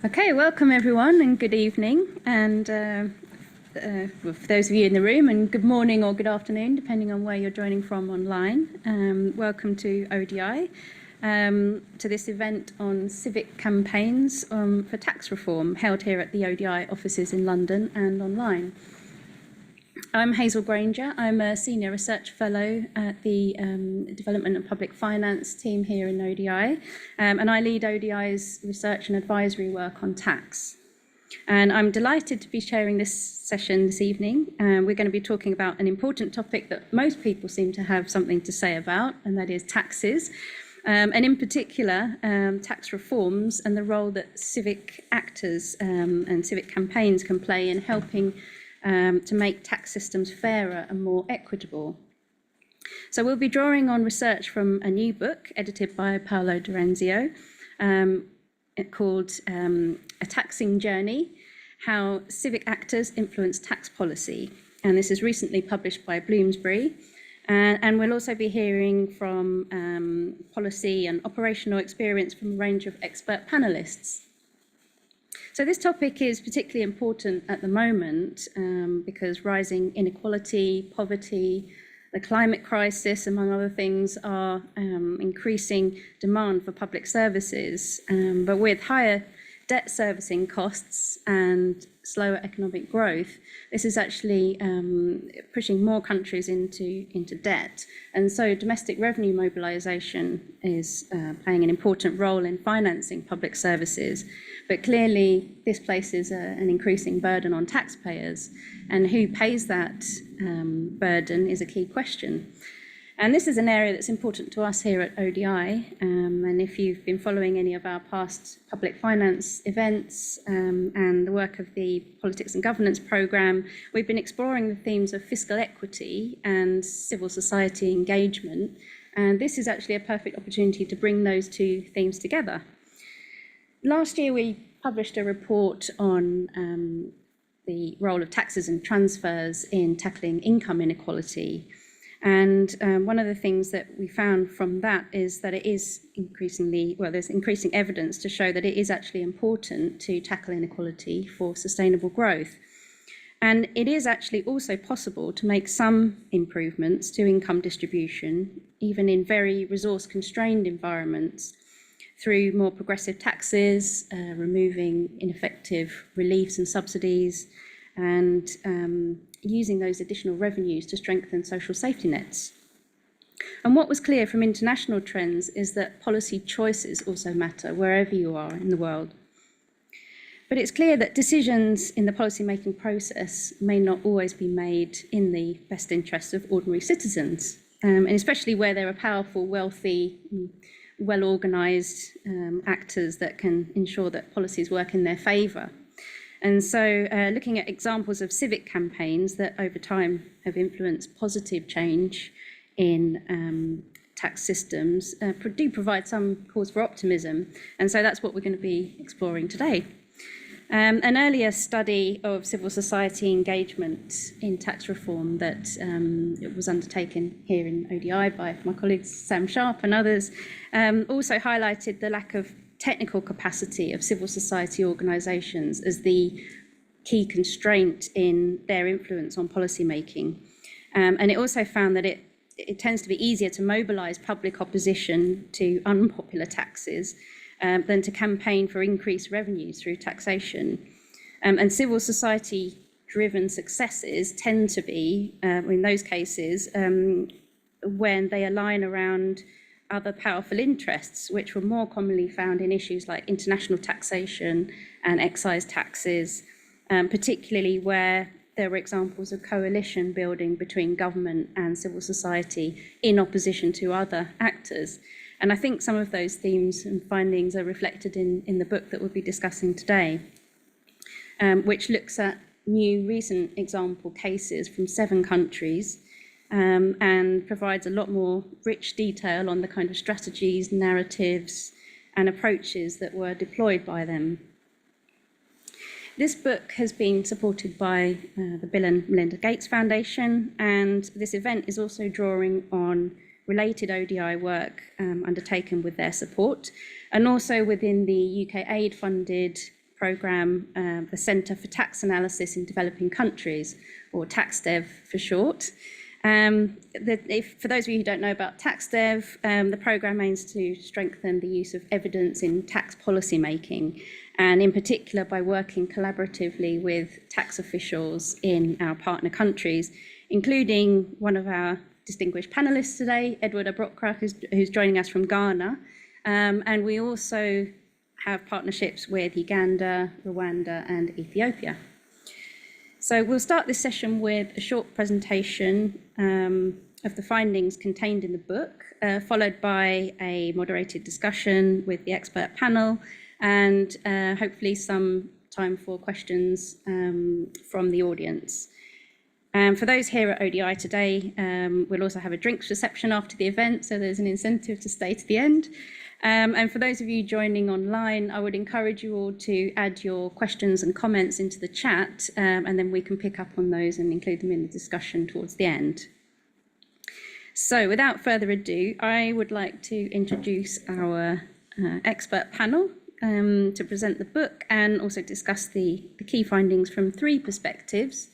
Okay, welcome everyone and good evening, and for those of you in the room, and good morning or good afternoon depending on where you're joining from online. Welcome to ODI, to this event on civic campaigns for tax reform held here at the ODI offices in London and online. I'm Hazel Granger. I'm a Senior Research Fellow at the Development and Public Finance team here in ODI, and I lead ODI's research and advisory work on tax. And I'm delighted to be sharing this session this evening. We're going to be talking about an important topic that most people seem to have something to say about, and that is taxes. And in particular, tax reforms and the role that civic actors and civic campaigns can play in helping to make tax systems fairer and more equitable. So we'll be drawing on research from a new book edited by Paolo D'Orazio called A Taxing Journey, How Civic Actors Influence Tax Policy. And this is recently published by Bloomsbury. And we'll also be hearing from policy and operational experience from a range of expert panelists. So this topic is particularly important at the moment because rising inequality, poverty, the climate crisis, among other things, are increasing demand for public services. But with higher debt servicing costs and slower economic growth, this is actually pushing more countries into debt. And so domestic revenue mobilisation is playing an important role in financing public services. But clearly, this places an increasing burden on taxpayers, and who pays that burden is a key question. And this is an area that's important to us here at ODI, and if you've been following any of our past public finance events and the work of the Politics and Governance programme, we've been exploring the themes of fiscal equity and civil society engagement, and this is actually a perfect opportunity to bring those two themes together. Last year, we published a report on the role of taxes and transfers in tackling income inequality. And one of the things that we found from that is that it is there's increasing evidence to show that it is actually important to tackle inequality for sustainable growth. And it is actually also possible to make some improvements to income distribution, even in very resource-constrained environments, through more progressive taxes, removing ineffective reliefs and subsidies, and using those additional revenues to strengthen social safety nets. And what was clear from international trends is that policy choices also matter wherever you are in the world. But it's clear that decisions in the policy-making process may not always be made in the best interests of ordinary citizens, and especially where there are powerful, wealthy, well-organised actors that can ensure that policies work in their favour. And so looking at examples of civic campaigns that over time have influenced positive change in tax systems do provide some cause for optimism. And so that's what we're going to be exploring today. An earlier study of civil society engagement in tax reform that was undertaken here in ODI by my colleagues Sam Sharp and others also highlighted the lack of technical capacity of civil society organisations as the key constraint in their influence on policy making. And it also found that it tends to be easier to mobilise public opposition to unpopular taxes than to campaign for increased revenues through taxation. And civil society-driven successes tend to be, in those cases, when they align around other powerful interests, which were more commonly found in issues like international taxation and excise taxes, particularly where there were examples of coalition building between government and civil society in opposition to other actors. And I think some of those themes and findings are reflected in the book that we'll be discussing today, which looks at new recent example cases from 7 countries and provides a lot more rich detail on the kind of strategies, narratives, and approaches that were deployed by them. This book has been supported by the Bill and Melinda Gates Foundation, and this event is also drawing on related ODI work undertaken with their support, and also within the UK aid-funded programme, the Centre for Tax Analysis in Developing Countries, or TaxDev for short. For those of you who don't know about TaxDev, the programme aims to strengthen the use of evidence in tax policy making, and in particular by working collaboratively with tax officials in our partner countries, including one of our distinguished panellists today, Edward Abrokra, who's joining us from Ghana. And we also have partnerships with Uganda, Rwanda, and Ethiopia. So we'll start this session with a short presentation of the findings contained in the book, followed by a moderated discussion with the expert panel, and hopefully some time for questions from the audience. For those here at ODI today, we'll also have a drinks reception after the event, so there's an incentive to stay to the end. And for those of you joining online, I would encourage you all to add your questions and comments into the chat, and then we can pick up on those and include them in the discussion towards the end. So without further ado, I would like to introduce our expert panel to present the book and also discuss the key findings from three perspectives.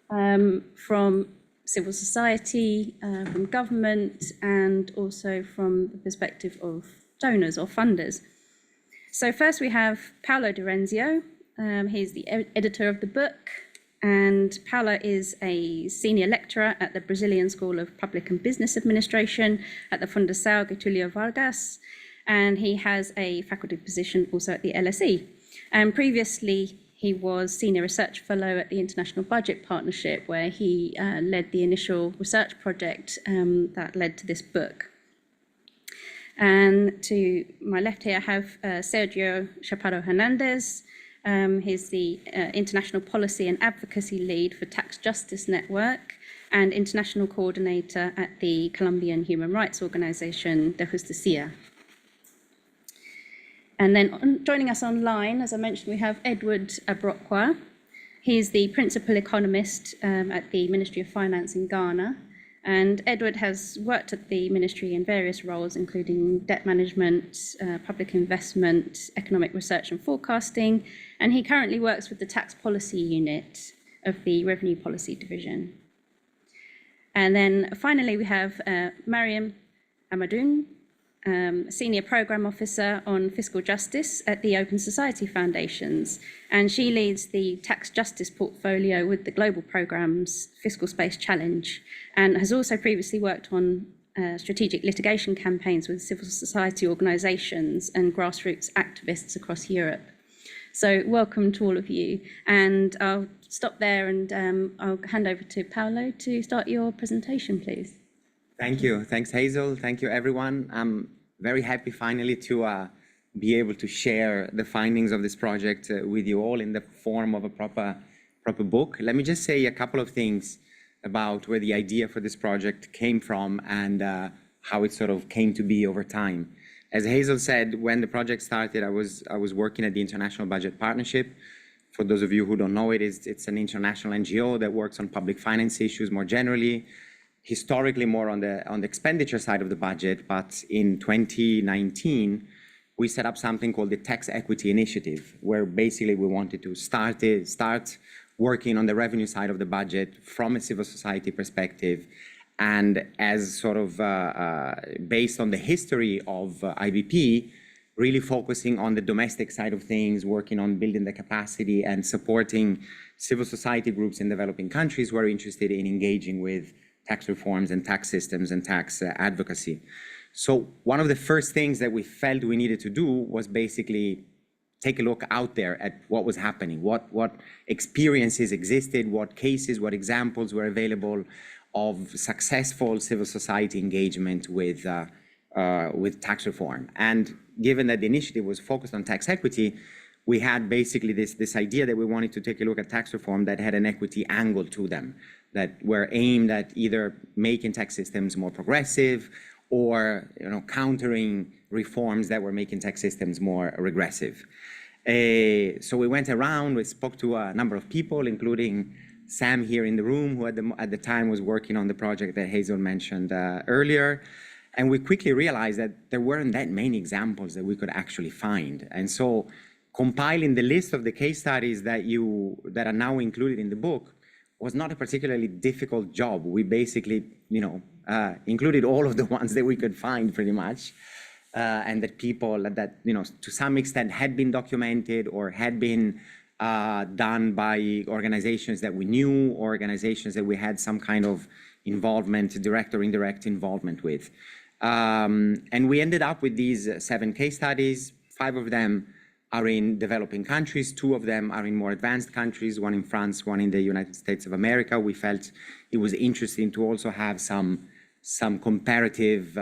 From civil society, from government, and also from the perspective of donors or funders. So first we have Paulo Durenzio. He's the editor of the book, and Paulo is a senior lecturer at the Brazilian School of Public and Business Administration at the Fundação Getúlio Vargas, and he has a faculty position also at the LSE. And previously, he was Senior Research Fellow at the International Budget Partnership, where he led the initial research project that led to this book. And to my left here, I have Sergio Chaparro Hernandez. He's the International Policy and Advocacy Lead for Tax Justice Network and International Coordinator at the Colombian Human Rights Organization, De Justicia. And then joining us online, as I mentioned, we have Edward Abrokwa. He's the principal economist at the Ministry of Finance in Ghana. And Edward has worked at the ministry in various roles, including debt management, public investment, economic research and forecasting. And he currently works with the tax policy unit of the Revenue Policy Division. And then finally, we have Mariam Amadoun, Senior Programme Officer on Fiscal Justice at the Open Society Foundations, and she leads the tax justice portfolio with the global programme's Fiscal Space Challenge, and has also previously worked on strategic litigation campaigns with civil society organisations and grassroots activists across Europe. So welcome to all of you, and I'll stop there and I'll hand over to Paulo to start your presentation, please. Thank you. Thanks, Hazel. Thank you, everyone. I'm very happy finally to be able to share the findings of this project with you all in the form of a proper book. Let me just say a couple of things about where the idea for this project came from and how it sort of came to be over time. As Hazel said, when the project started, I was working at the International Budget Partnership. For those of you who don't know it, it's an international NGO that works on public finance issues more generally, historically more on the expenditure side of the budget, but in 2019, we set up something called the Tax Equity Initiative, where basically we wanted to start working on the revenue side of the budget from a civil society perspective, and as sort of based on the history of IBP, really focusing on the domestic side of things, working on building the capacity and supporting civil society groups in developing countries who are interested in engaging with tax reforms and tax systems and tax advocacy. So one of the first things that we felt we needed to do was basically take a look out there at what was happening, what experiences existed, what cases, what examples were available of successful civil society engagement with tax reform. And given that the initiative was focused on tax equity, we had basically this idea that we wanted to take a look at tax reform that had an equity angle to them, that were aimed at either making tax systems more progressive or countering reforms that were making tax systems more regressive. So we went around, we spoke to a number of people, including Sam here in the room, who at the time was working on the project that Hazel mentioned earlier. And we quickly realized that there weren't that many examples that we could actually find. And so compiling the list of the case studies that are now included in the book was not a particularly difficult job. We basically, included all of the ones that we could find pretty much, and that people that, to some extent had been documented or had been done by organizations that we knew, or organizations that we had some kind of involvement, direct or indirect involvement with. And we ended up with these 7 case studies. 5 of them are in developing countries. 2 of them are in more advanced countries, one in France, one in the United States of America. We felt it was interesting to also have some comparative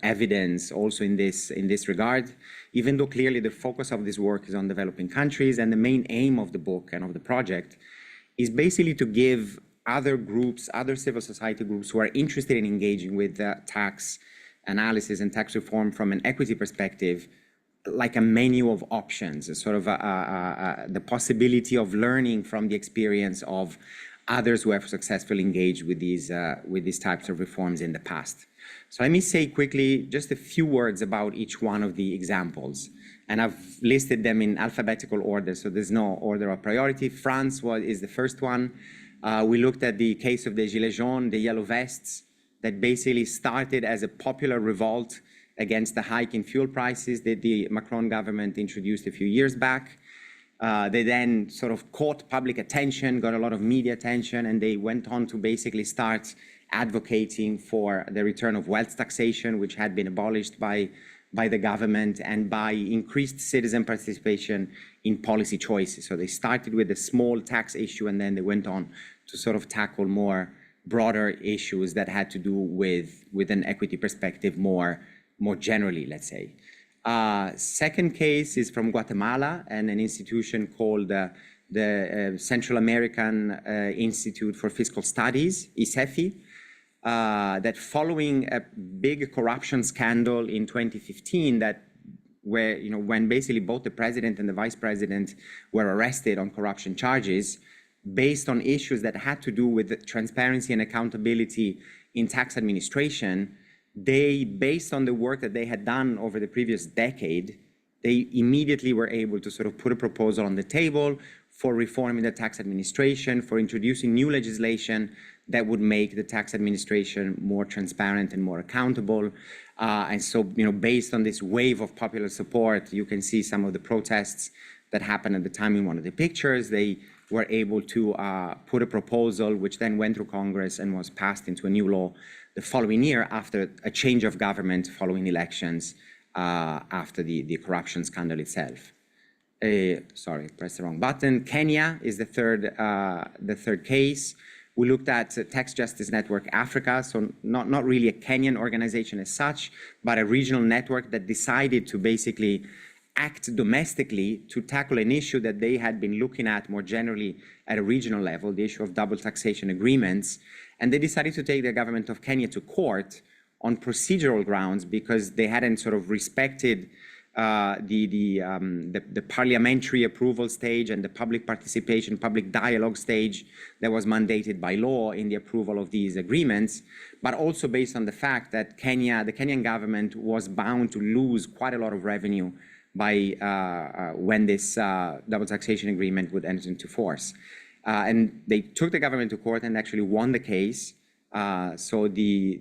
evidence also in this regard, even though clearly the focus of this work is on developing countries. And the main aim of the book and of the project is basically to give other groups, other civil society groups who are interested in engaging with tax analysis and tax reform from an equity perspective, like a menu of options, a sort of the possibility of learning from the experience of others who have successfully engaged with these types of reforms in the past. So let me say quickly just a few words about each one of the examples. And I've listed them in alphabetical order, so there's no order of priority. France is the first one. We looked at the case of the Gilets jaunes, the yellow vests, that basically started as a popular revolt against the hike in fuel prices that the Macron government introduced a few years back. They then sort of caught public attention, got a lot of media attention, and they went on to basically start advocating for the return of wealth taxation, which had been abolished by the government, and by increased citizen participation in policy choices. So they started with a small tax issue, and then they went on to sort of tackle more broader issues that had to do with an equity perspective more generally, let's say. Second case is from Guatemala and an institution called the Central American Institute for Fiscal Studies, ICEFI, that following a big corruption scandal in 2015 when basically both the president and the vice president were arrested on corruption charges based on issues that had to do with the transparency and accountability in tax administration. They, based on the work that they had done over the previous decade, they immediately were able to sort of put a proposal on the table for reforming the tax administration, for introducing new legislation that would make the tax administration more transparent and more accountable. And so, based on this wave of popular support, you can see some of the protests that happened at the time in one of the pictures. They were able to put a proposal which then went through Congress and was passed into a new law the following year after a change of government following elections after the corruption scandal itself. Sorry, pressed the wrong button. Kenya is the third case. We looked at Tax Justice Network Africa, so not really a Kenyan organization as such, but a regional network that decided to basically act domestically to tackle an issue that they had been looking at more generally at a regional level, the issue of double taxation agreements. And they decided to take the government of Kenya to court on procedural grounds because they hadn't sort of respected the parliamentary approval stage and the public participation, public dialogue stage that was mandated by law in the approval of these agreements, but also based on the fact that the Kenyan government was bound to lose quite a lot of revenue by when this double taxation agreement would enter into force. And they took the government to court and actually won the case. So the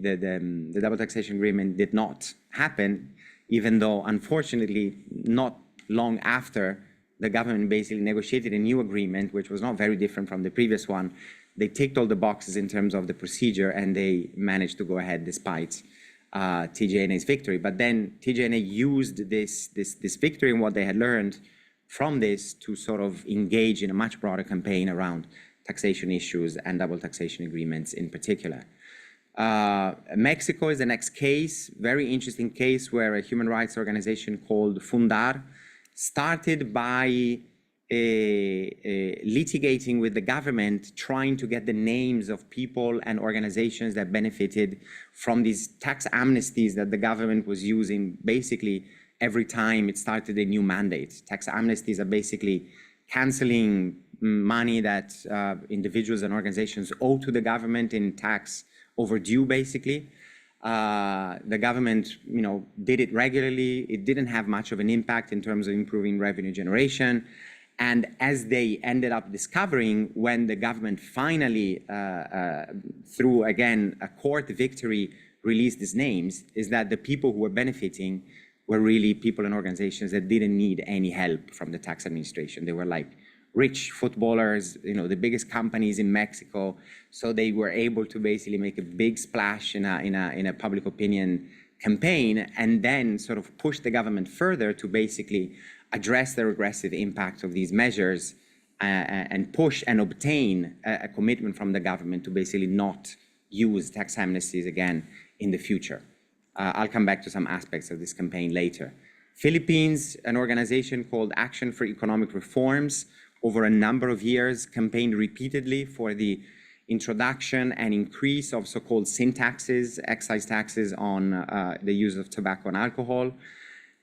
double taxation agreement did not happen, even though, unfortunately, not long after, the government basically negotiated a new agreement, which was not very different from the previous one. They ticked all the boxes in terms of the procedure, and they managed to go ahead despite TJNA's victory. But then TJNA used this victory and what they had learned from this to sort of engage in a much broader campaign around taxation issues and double taxation agreements in particular. Mexico is the next case, very interesting case where a human rights organization called Fundar started by litigating with the government, trying to get the names of people and organizations that benefited from these tax amnesties that the government was using basically every time it started a new mandate. Tax amnesties are basically canceling money that individuals and organizations owe to the government in tax overdue, basically. The government, did it regularly. It didn't have much of an impact in terms of improving revenue generation. And as they ended up discovering, when the government finally, through, again, a court victory, released these names, is that the people who were benefiting were really people and organizations that didn't need any help from the tax administration. They were like rich footballers, the biggest companies in Mexico. So they were able to basically make a big splash in a public opinion campaign, and then sort of push the government further to basically address the regressive impact of these measures, and push and obtain a commitment from the government to basically not use tax amnesties again in the future. I'll come back to some aspects of this campaign later. Philippines, an organization called Action for Economic Reforms, over a number of years campaigned repeatedly for the introduction and increase of so-called sin taxes, excise taxes on the use of tobacco and alcohol,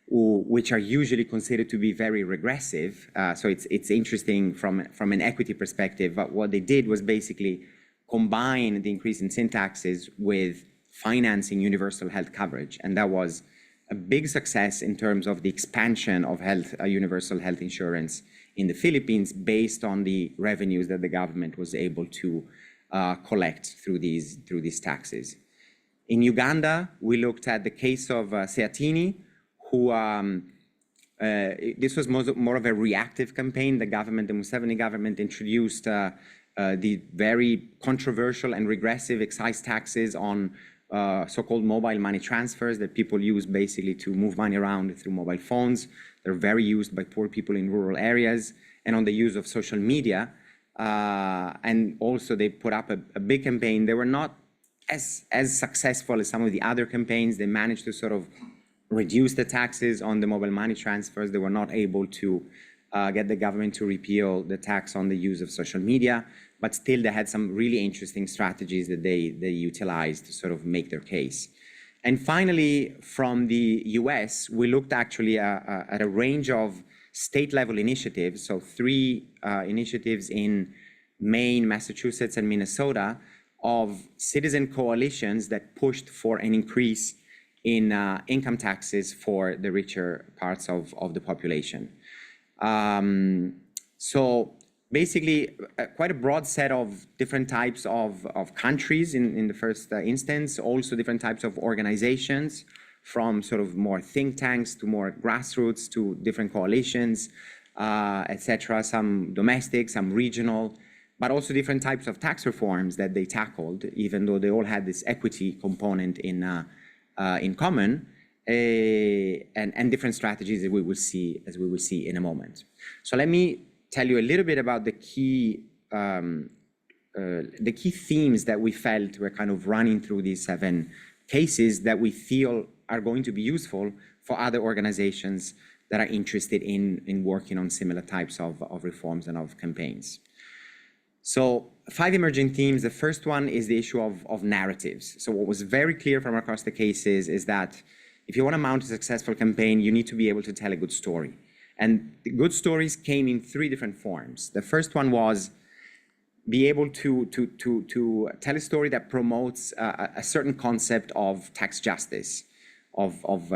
which are usually considered to be very regressive. So it's interesting from an equity perspective, but what they did was basically combine the increase in sin taxes with financing universal health coverage. And that was a big success in terms of the expansion of universal health insurance in the Philippines, based on the revenues that the government was able to collect through these taxes. In Uganda, we looked at the case of Seatini, who this was more of a reactive campaign. The Museveni government introduced the very controversial and regressive excise taxes on so-called mobile money transfers that people use basically to move money around through mobile phones. They're very used by poor people in rural areas, and on the use of social media. And also they put up a big campaign. They were not as successful as some of the other campaigns. They managed to sort of reduce the taxes on the mobile money transfers. They were not able to get the government to repeal the tax on the use of social media, but still they had some really interesting strategies that they utilized to sort of make their case. And finally, from the US, we looked actually at a range of state-level initiatives, so 3 initiatives in Maine, Massachusetts, and Minnesota, of citizen coalitions that pushed for an increase in income taxes for the richer parts of the population. So basically, quite a broad set of different types of countries in the first instance, also different types of organizations, from sort of more think tanks to more grassroots to different coalitions, etc. Some domestic, some regional, but also different types of tax reforms that they tackled, even though they all had this equity component in common, and different strategies that we will see, as we will see in a moment. So let me tell you a little bit about the key themes that we felt were kind of running through these 7 cases that we feel are going to be useful for other organizations that are interested in working on similar types of reforms and of campaigns. So 5 emerging themes. The first one is the issue of narratives. So what was very clear from across the cases is that if you want to mount a successful campaign, you need to be able to tell a good story. And the good stories came in 3 different forms. The first one was be able to tell a story that promotes a certain concept of tax justice, of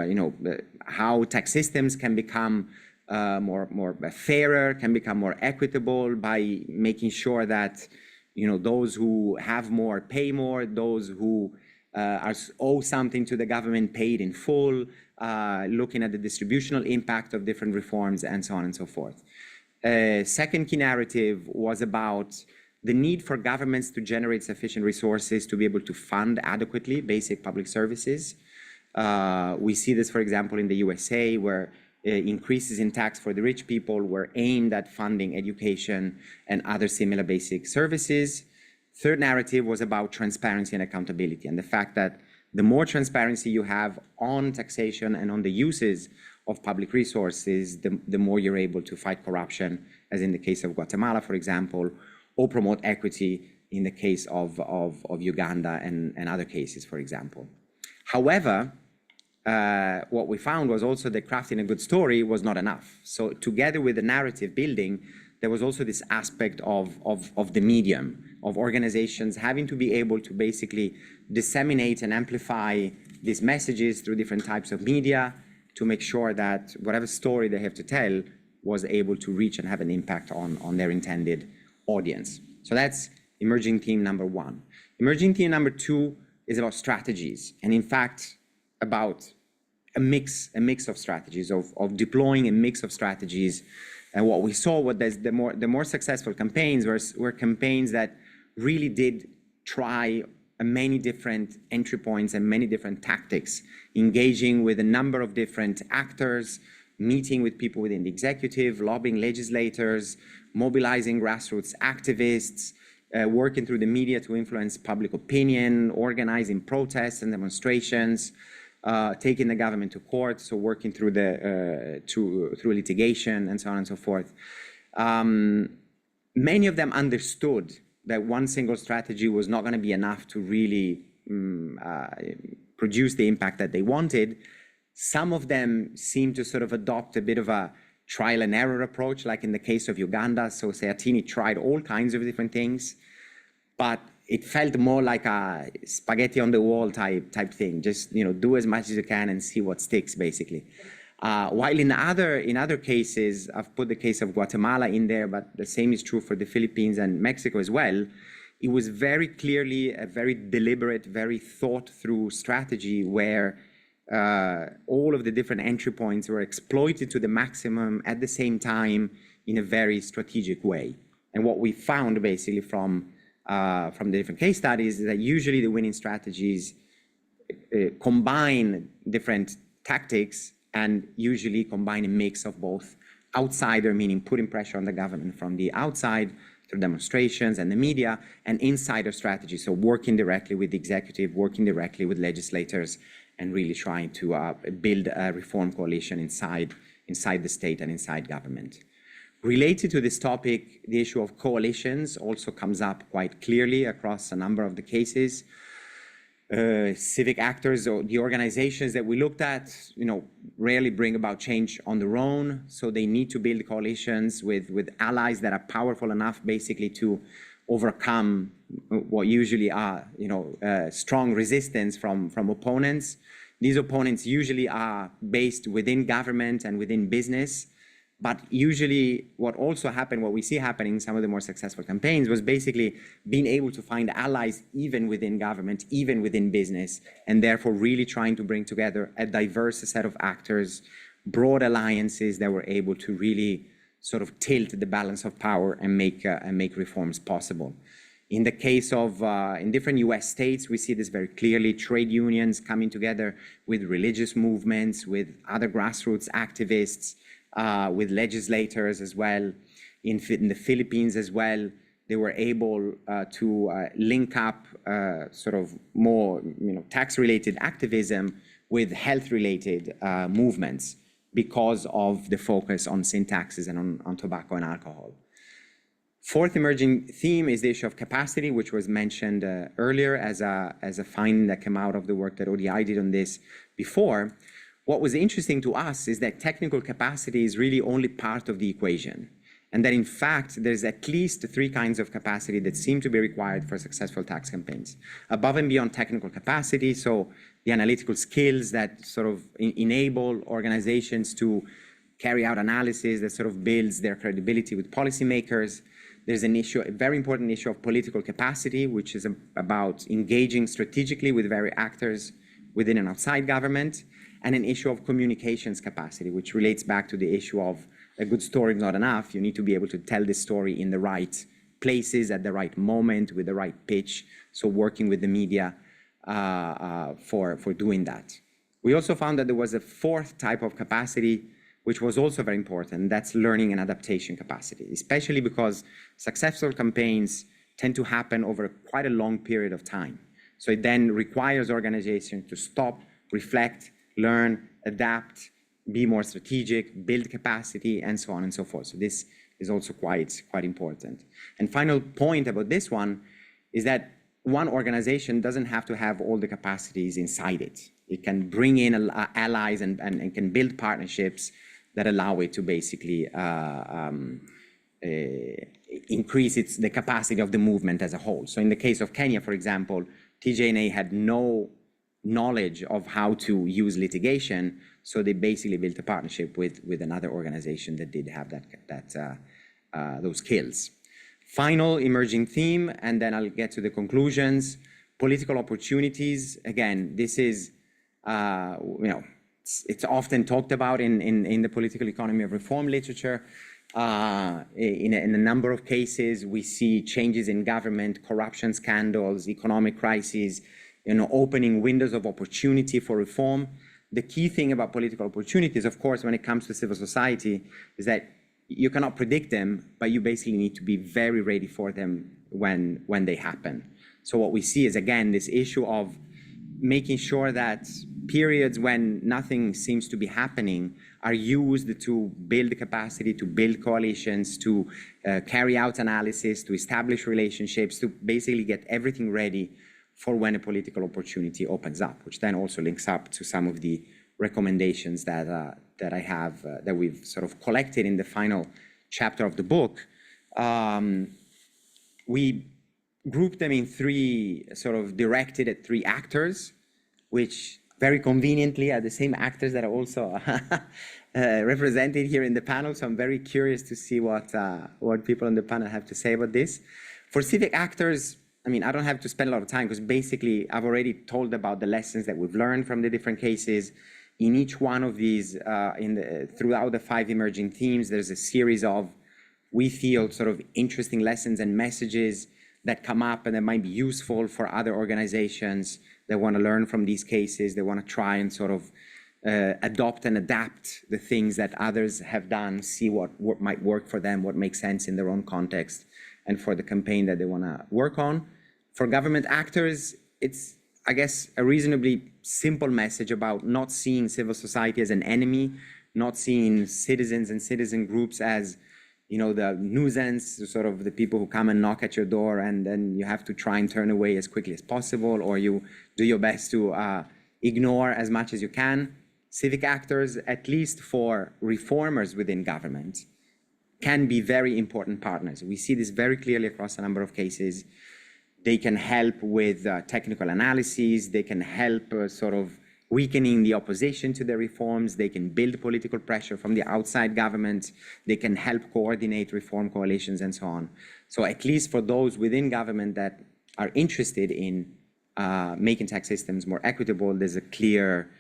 how tax systems can become more fairer, can become more equitable by making sure that those who have more pay more, those who owe something to the government paid in full, looking at the distributional impact of different reforms, and so on and so forth. Second key narrative was about the need for governments to generate sufficient resources to be able to fund adequately basic public services. We see this, for example, in the USA, where increases in tax for the rich people were aimed at funding education and other similar basic services. Third narrative was about transparency and accountability, and the fact that the more transparency you have on taxation and on the uses of public resources, the more you're able to fight corruption, as in the case of Guatemala, for example, or promote equity in the case of Uganda and other cases, for example. However, what we found was also that crafting a good story was not enough. So together with the narrative building, there was also this aspect of the medium, of organizations having to be able to basically disseminate and amplify these messages through different types of media to make sure that whatever story they have to tell was able to reach and have an impact on their intended audience. So that's emerging theme number one. Emerging theme number two is about strategies, and in fact, about a mix of strategies, of deploying a mix of strategies. And what we saw was the more successful campaigns were campaigns that really did try many different entry points and many different tactics, engaging with a number of different actors, meeting with people within the executive, lobbying legislators, mobilizing grassroots activists, working through the media to influence public opinion, organizing protests and demonstrations, taking the government to court, so working through through litigation and so on and so forth. Many of them understood that one single strategy was not going to be enough to really produce the impact that they wanted. Some of them seemed to sort of adopt a bit of a trial and error approach, like in the case of Uganda. So Seatini tried all kinds of different things, but it felt more like a spaghetti on the wall type thing. Just, you know, do as much as you can and see what sticks, basically. While in other cases, I've put the case of Guatemala in there, but the same is true for the Philippines and Mexico as well. It was very clearly a very deliberate, very thought through strategy where all of the different entry points were exploited to the maximum at the same time in a very strategic way. And what we found basically from the different case studies is that usually the winning strategies combine different tactics and usually combine a mix of both outsider, meaning putting pressure on the government from the outside through demonstrations and the media, and insider strategy, so working directly with the executive, working directly with legislators, and really trying to build a reform coalition inside the state and inside government. Related to this topic, the issue of coalitions also comes up quite clearly across a number of the cases. Civic actors or the organizations that we looked at, you know, rarely bring about change on their own. So they need to build coalitions with allies that are powerful enough basically to overcome what usually are, you know, strong resistance from opponents. These opponents usually are based within government and within business. But usually what also happened, what we see happening in some of the more successful campaigns was basically being able to find allies even within government, even within business, and therefore really trying to bring together a diverse set of actors, broad alliances that were able to really sort of tilt the balance of power and make reforms possible. In the case of, in different US states, we see this very clearly, trade unions coming together with religious movements, with other grassroots activists, with legislators as well. In the Philippines as well, they were able to link up sort of more, you know, tax-related activism with health-related movements because of the focus on sin taxes and on tobacco and alcohol. Fourth emerging theme is the issue of capacity, which was mentioned earlier as a finding that came out of the work that ODI did on this before. What was interesting to us is that technical capacity is really only part of the equation, and that in fact, there's at least 3 kinds of capacity that seem to be required for successful tax campaigns. Above and beyond technical capacity, so the analytical skills that sort of enable organizations to carry out analysis that sort of builds their credibility with policymakers. There's an issue, a very important issue of political capacity, which is about engaging strategically with various actors within and outside government, and an issue of communications capacity, which relates back to the issue of a good story is not enough. You need to be able to tell this story in the right places, at the right moment, with the right pitch. So working with the media for doing that. We also found that there was a 4th type of capacity, which was also very important. That's learning and adaptation capacity, especially because successful campaigns tend to happen over quite a long period of time. So it then requires organizations to stop, reflect, learn, adapt, be more strategic, build capacity, and so on and so forth. So this is also quite important. And final point about this one is that one organization doesn't have to have all the capacities inside it. It can bring in allies and can build partnerships that allow it to basically increase the capacity of the movement as a whole. So in the case of Kenya, for example, TJNA had no knowledge of how to use litigation, so they basically built a partnership with another organization that did have those skills. Final emerging theme, and then I'll get to the conclusions. Political opportunities. Again, this is, it's often talked about in the political economy of reform literature. In a number of cases, we see changes in government, corruption scandals, economic crises, opening windows of opportunity for reform. The key thing about political opportunities, of course, when it comes to civil society, is that you cannot predict them, but you basically need to be very ready for them when they happen. So what we see is, again, this issue of making sure that periods when nothing seems to be happening are used to build capacity, to build coalitions, to carry out analysis, to establish relationships, to basically get everything ready for when a political opportunity opens up, which then also links up to some of the recommendations that I have, that we've sort of collected in the final chapter of the book. We grouped them in three, sort of directed at three actors, which very conveniently are the same actors that are also represented here in the panel. So I'm very curious to see what people on the panel have to say about this. For civic actors, I mean, I don't have to spend a lot of time because basically I've already told about the lessons that we've learned from the different cases. In each one of these, throughout the 5 emerging themes, there's a series of, we feel, sort of interesting lessons and messages that come up and that might be useful for other organizations that want to learn from these cases. They want to try and sort of adopt and adapt the things that others have done, see what might work for them, what makes sense in their own context, and for the campaign that they want to work on. For government actors, it's, I guess, a reasonably simple message about not seeing civil society as an enemy, not seeing citizens and citizen groups as, the nuisance, sort of the people who come and knock at your door and then you have to try and turn away as quickly as possible, or you do your best to ignore as much as you can. Civic actors, at least for reformers within government, can be very important partners. We see this very clearly across a number of cases. They can help with technical analyses. They can help sort of weakening the opposition to the reforms. They can build political pressure from the outside government. They can help coordinate reform coalitions and so on. So at least for those within government that are interested in making tax systems more equitable, there's a clear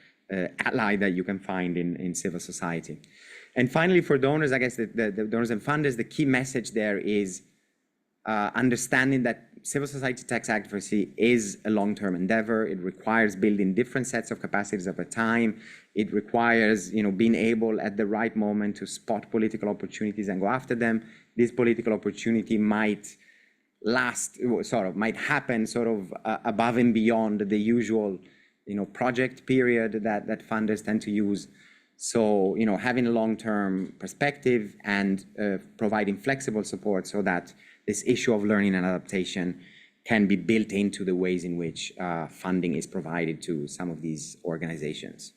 ally that you can find in civil society. And finally, for donors, I guess the donors and funders, the key message there is understanding that civil society tax advocacy is a long-term endeavor. It requires building different sets of capacities over time. It requires, being able at the right moment to spot political opportunities and go after them. This political opportunity might might happen above and beyond the usual, project period that funders tend to use. So, having a long-term perspective and providing flexible support so that this issue of learning and adaptation can be built into the ways in which funding is provided to some of these organizations.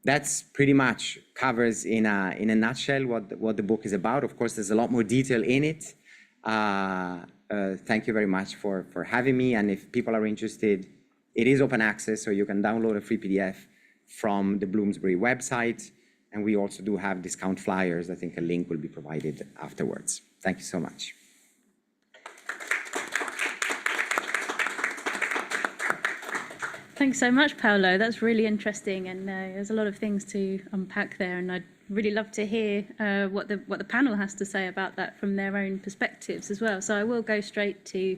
That's pretty much covers in a nutshell what the book is about. Of course, there's a lot more detail in it. Thank you very much for having me. And if people are interested, it is open access, so you can download a free PDF from the Bloomsbury website. And we also do have discount flyers. I think a link will be provided afterwards. Thank you so much. Thanks so much, Paolo. That's really interesting, and there's a lot of things to unpack there. And I'd really love to hear what the panel has to say about that from their own perspectives as well. So I will go straight to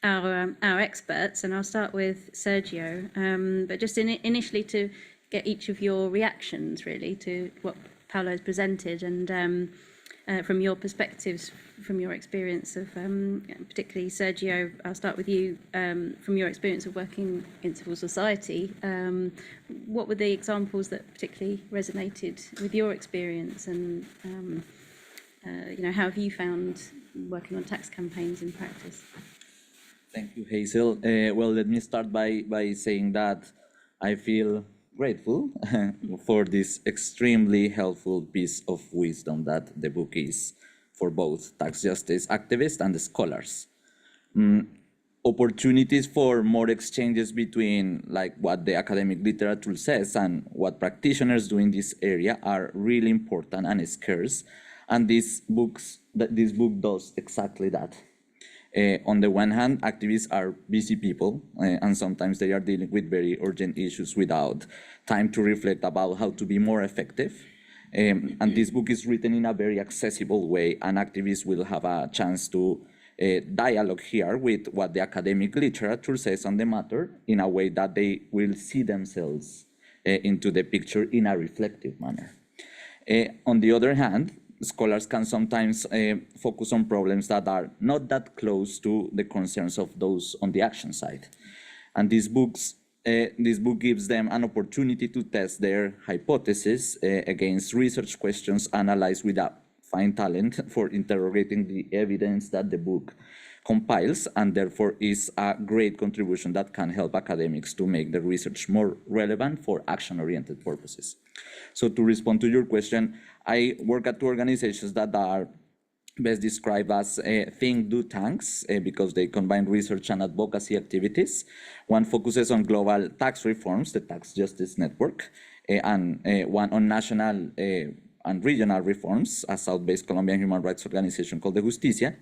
our experts, and I'll start with Sergio. But just initially to get each of your reactions really to what Paolo has presented, and from your perspectives, from your experience of, particularly Sergio, I'll start with you, from your experience of working in civil society, what were the examples that particularly resonated with your experience, and how have you found working on tax campaigns in practice? Thank you, Hazel. Well, let me start by saying that I feel grateful for this extremely helpful piece of wisdom that the book is for both tax justice activists and scholars. Opportunities for more exchanges between like what the academic literature says and what practitioners do in this area are really important and scarce. And this book does exactly that. On the one hand, activists are busy people, and sometimes they are dealing with very urgent issues without time to reflect about how to be more effective. And this book is written in a very accessible way, and activists will have a chance to dialogue here with what the academic literature says on the matter in a way that they will see themselves into the picture in a reflective manner. On the other hand, scholars can sometimes focus on problems that are not that close to the concerns of those on the action side. And this book gives them an opportunity to test their hypotheses against research questions analyzed with a fine talent for interrogating the evidence that the book compiles, and therefore is a great contribution that can help academics to make the research more relevant for action-oriented purposes. So to respond to your question, I work at two organizations that are best described as think, do, tanks, because they combine research and advocacy activities. One focuses on global tax reforms, the Tax Justice Network, and one on national and regional reforms, a South-based Colombian human rights organization called the Justicia,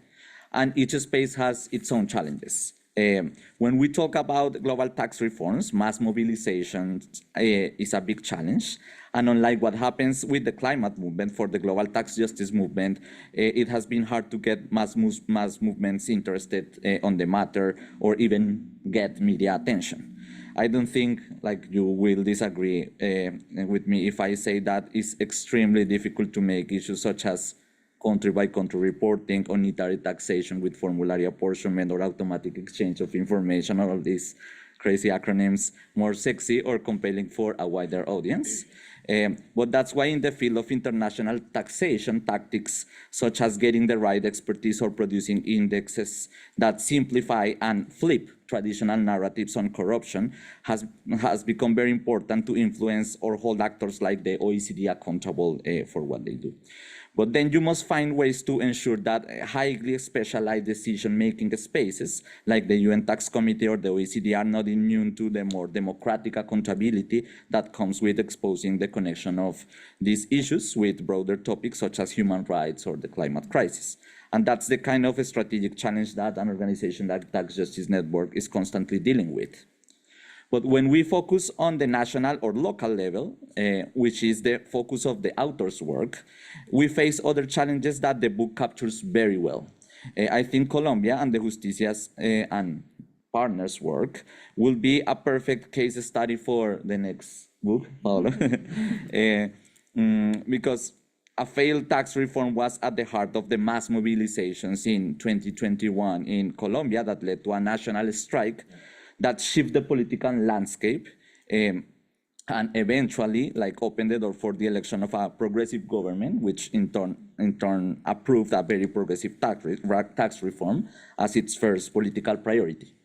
and each space has its own challenges. When we talk about global tax reforms, mass mobilization is a big challenge. And unlike what happens with the climate movement, for the global tax justice movement, it has been hard to get mass movements interested on the matter or even get media attention. I don't think like you will disagree with me if I say that it's extremely difficult to make issues such as country-by-country reporting, unitary taxation with formulary apportionment or automatic exchange of information, all of these crazy acronyms, more sexy or compelling for a wider audience. But that's why in the field of international taxation, tactics such as getting the right expertise or producing indexes that simplify and flip traditional narratives on corruption has become very important to influence or hold actors like the OECD accountable for what they do. But then you must find ways to ensure that highly specialized decision-making spaces, like the UN Tax Committee or the OECD, are not immune to the more democratic accountability that comes with exposing the connection of these issues with broader topics such as human rights or the climate crisis. And that's the kind of a strategic challenge that an organization like Tax Justice Network is constantly dealing with. But when we focus on the national or local level, which is the focus of the author's work, we face other challenges that the book captures very well. I think Colombia and the Justicia's and partners' work will be a perfect case study for the next book, Paolo, because a failed tax reform was at the heart of the mass mobilizations in 2021 in Colombia that led to a national strike that shift the political landscape and eventually opened the door for the election of a progressive government, which in turn approved a very progressive tax reform as its first political priority.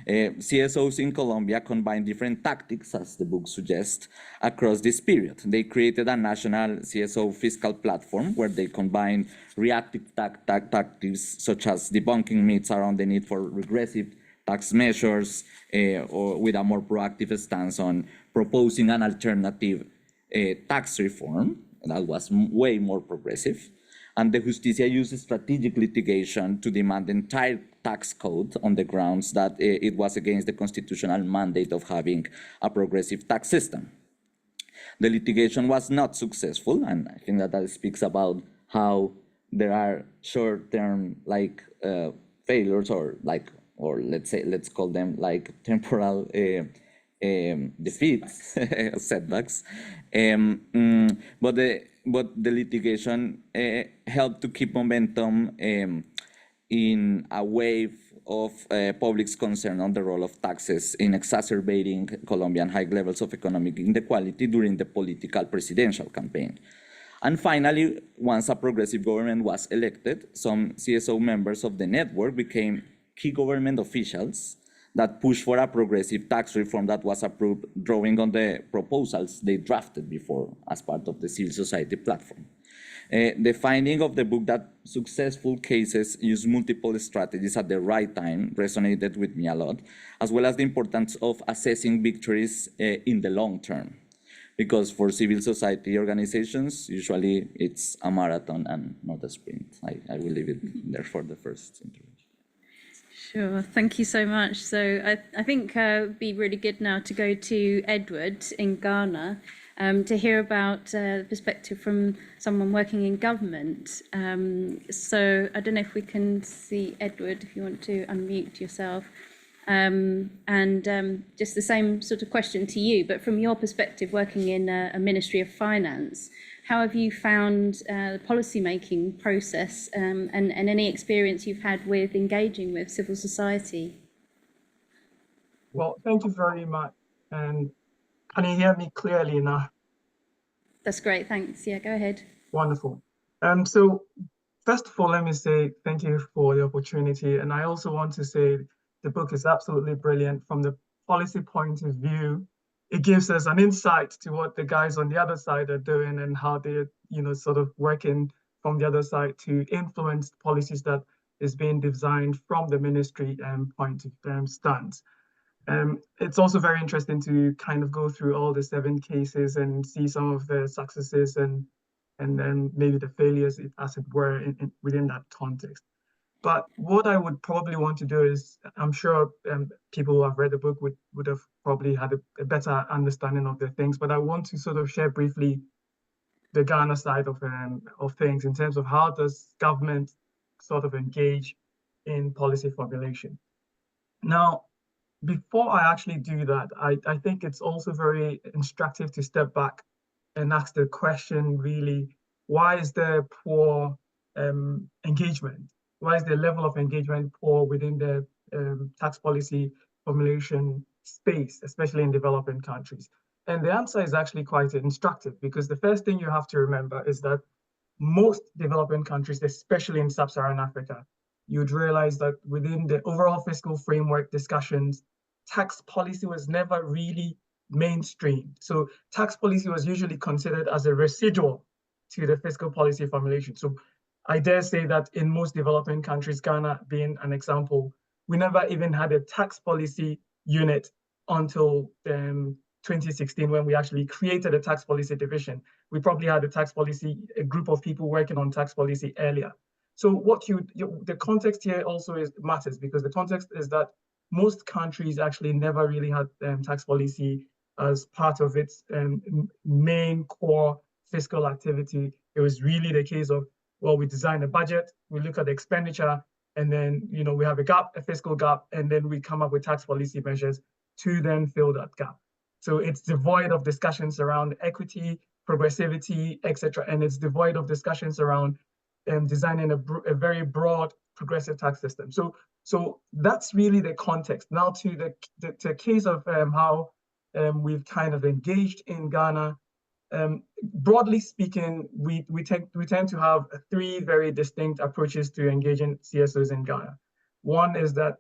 CSOs in Colombia combined different tactics, as the book suggests, across this period. They created a national CSO fiscal platform where they combined reactive tactics such as debunking myths around the need for regressive tax measures, or with a more proactive stance on proposing an alternative tax reform that was way more progressive. And the Justicia used strategic litigation to demand the entire tax code on the grounds that it was against the constitutional mandate of having a progressive tax system. The litigation was not successful, and I think that speaks about how there are short-term failures or let's call them temporal defeats, setbacks. But the litigation helped to keep momentum in a wave of public's concern on the role of taxes in exacerbating Colombian high levels of economic inequality during the political presidential campaign. And finally, once a progressive government was elected, some CSO members of the network became key government officials that pushed for a progressive tax reform that was approved, drawing on the proposals they drafted before as part of the civil society platform. The finding of the book that successful cases use multiple strategies at the right time resonated with me a lot, as well as the importance of assessing victories in the long term. Because for civil society organizations, usually it's a marathon and not a sprint. I will leave it there for the first intervention. Sure, thank you so much. So I think it'd be really good now to go to Edward in Ghana to hear about the perspective from someone working in government. So I don't know if we can see Edward, if you want to unmute yourself. Just the same sort of question to you, but from your perspective, working in a Ministry of Finance, how have you found the policy-making process and any experience you've had with engaging with civil society? Well, thank you very much. And can you hear me clearly now? That's great, thanks. Yeah, go ahead. Wonderful. So first of all, let me say thank you for the opportunity. And I also want to say the book is absolutely brilliant from the policy point of view. It gives us an insight to what the guys on the other side are doing and how they're, sort of working from the other side to influence policies that is being designed from the ministry point of stance. It's also very interesting to kind of go through all the 7 cases and see some of the successes and then maybe the failures, as it were, within that context. But what I would probably want to do is, I'm sure people who have read the book would have probably had a better understanding of the things, but I want to sort of share briefly the Ghana side of things in terms of how does government sort of engage in policy formulation. Now, before I actually do that, I think it's also very instructive to step back and ask the question, really, why is there poor engagement? Why is the level of engagement poor within the tax policy formulation space, especially in developing countries? And the answer is actually quite instructive, because the first thing you have to remember is that most developing countries, especially in sub-Saharan Africa, you'd realize that within the overall fiscal framework discussions, tax policy was never really mainstream. So tax policy was usually considered as a residual to the fiscal policy formulation. So I dare say that in most developing countries, Ghana being an example, we never even had a tax policy unit until 2016, when we actually created a tax policy division. We probably had a group of people working on tax policy earlier. So the context here also matters, because the context is that most countries actually never really had tax policy as part of its main core fiscal activity. It was really the case of, well, we design a budget, we look at the expenditure, and then we have a fiscal gap, and then we come up with tax policy measures to then fill that gap. So it's devoid of discussions around equity, progressivity, etc., and it's devoid of discussions around designing a very broad progressive tax system. So that's really the context. Now to the case of how we've kind of engaged in Ghana. Broadly speaking, we tend to have 3 very distinct approaches to engaging CSOs in Ghana. One is that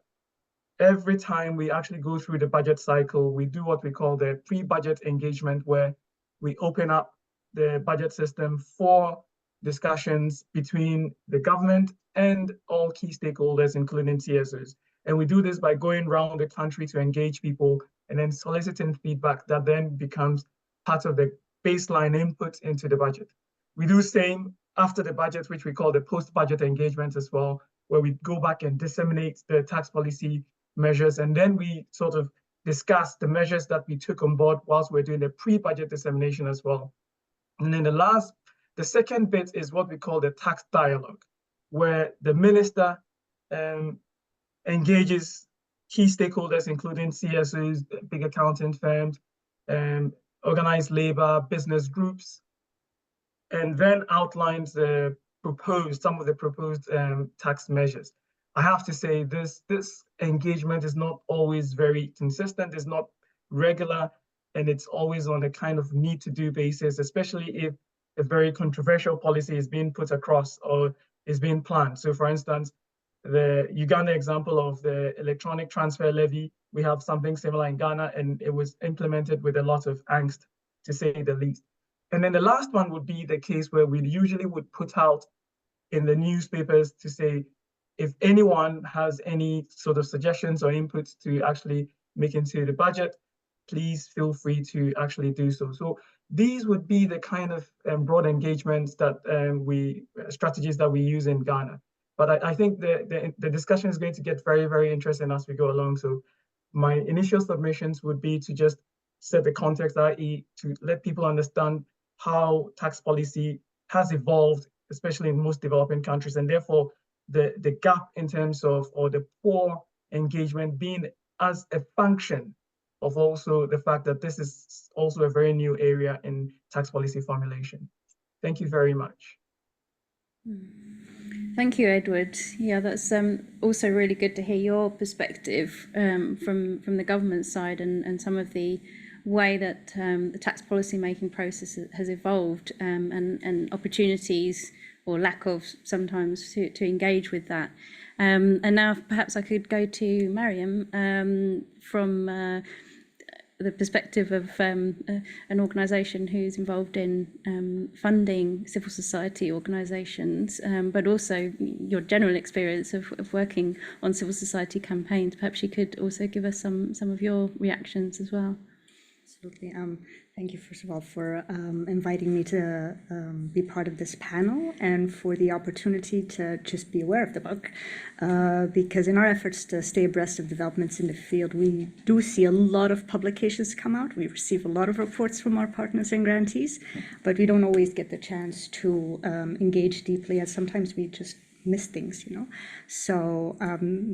every time we actually go through the budget cycle, we do what we call the pre-budget engagement, where we open up the budget system for discussions between the government and all key stakeholders, including CSOs. And we do this by going around the country to engage people and then soliciting feedback that then becomes part of the baseline input into the budget. We do same after the budget, which we call the post-budget engagement as well, where we go back and disseminate the tax policy measures, and then we sort of discuss the measures that we took on board whilst we're doing the pre-budget dissemination as well. And then the second bit is what we call the tax dialogue, where the minister engages key stakeholders, including CSOs, big accounting firms, organized labor, business groups, and then outlines some of the proposed tax measures. I have to say this engagement is not always very consistent, it's not regular, and it's always on a kind of need-to-do basis, especially if a very controversial policy is being put across or is being planned. So for instance, the Uganda example of the electronic transfer levy, we have something similar in Ghana, and it was implemented with a lot of angst, to say the least. And then the last one would be the case where we usually would put out in the newspapers to say, if anyone has any sort of suggestions or inputs to actually make into the budget, please feel free to actually do so. So these would be the kind of broad engagements that strategies that we use in Ghana. But I think the discussion is going to get very, very interesting as we go along. So my initial submissions would be to just set the context, i.e. to let people understand how tax policy has evolved, especially in most developing countries, and therefore the gap in terms of, or the poor engagement being as a function of also the fact that this is also a very new area in tax policy formulation. Thank you very much. Thank you, Edward. Yeah, that's also really good to hear your perspective from the government side and some of the way that the tax policy making process has evolved and opportunities or lack of sometimes to engage with that. And now perhaps I could go to Mariam from the perspective of an organisation who's involved in funding civil society organisations, but also your general experience of working on civil society campaigns. Perhaps you could also give us some of your reactions as well. Absolutely. Thank you, first of all, for inviting me to be part of this panel and for the opportunity to just be aware of the book. Because in our efforts to stay abreast of developments in the field, we do see a lot of publications come out. We receive a lot of reports from our partners and grantees, but we don't always get the chance to engage deeply, and sometimes we just miss things, you know. So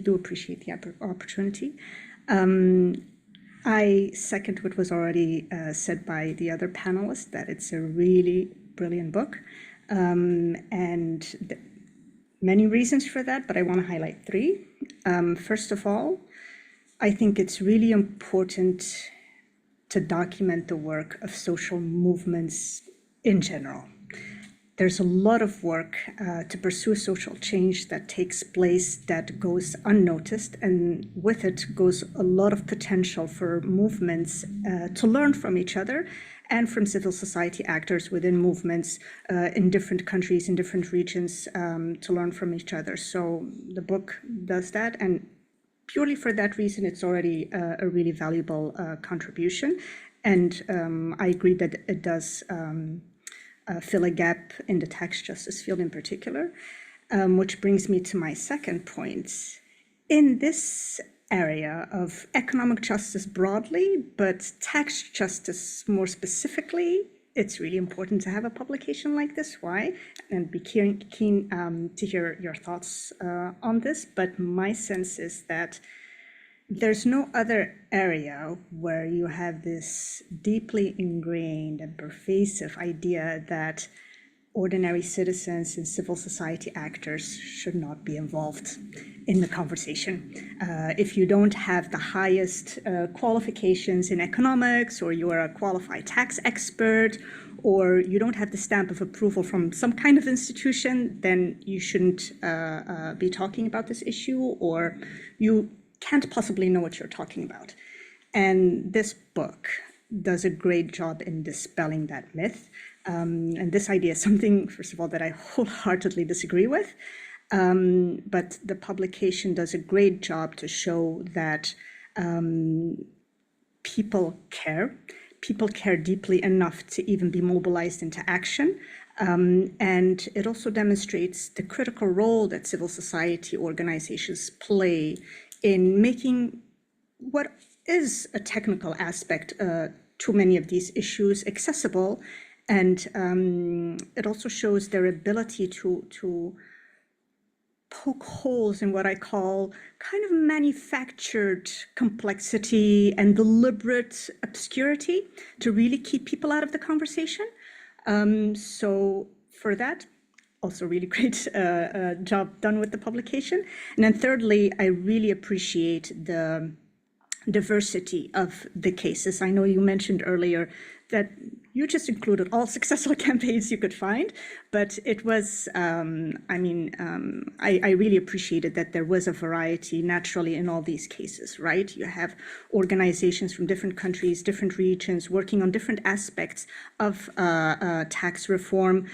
do appreciate the opportunity. I second what was already said by the other panelists, that it's a really brilliant book, and many reasons for that, but I want to highlight three. First of all, I think it's really important to document the work of social movements in general. There's a lot of work to pursue social change that takes place that goes unnoticed, and with it goes a lot of potential for movements to learn from each other and from civil society actors within movements in different countries, in different regions, to learn from each other. So the book does that, and purely for that reason, it's already a really valuable contribution. And I agree that it does fill a gap in the tax justice field in particular, which brings me to my second point. In this area of economic justice broadly, but tax justice more specifically, it's really important to have a publication like this. Why? And be keen to hear your thoughts on this. But my sense is that there's no other area where you have this deeply ingrained and pervasive idea that ordinary citizens and civil society actors should not be involved in the conversation. If you don't have the highest qualifications in economics, or you are a qualified tax expert, or you don't have the stamp of approval from some kind of institution, then you shouldn't be talking about this issue, or you can't possibly know what you're talking about. And this book does a great job in dispelling that myth. And this idea is something, first of all, that I wholeheartedly disagree with. But the publication does a great job to show that people care. People care deeply enough to even be mobilized into action. And it also demonstrates the critical role that civil society organizations play in making what is a technical aspect to many of these issues accessible. And it also shows their ability to poke holes in what I call kind of manufactured complexity and deliberate obscurity to really keep people out of the conversation. So for that, also really great job done with the publication. And then thirdly, I really appreciate the diversity of the cases. I know you mentioned earlier that you just included all successful campaigns you could find, but it was, I really appreciated that there was a variety naturally in all these cases, right? You have organizations from different countries, different regions, working on different aspects of tax reform,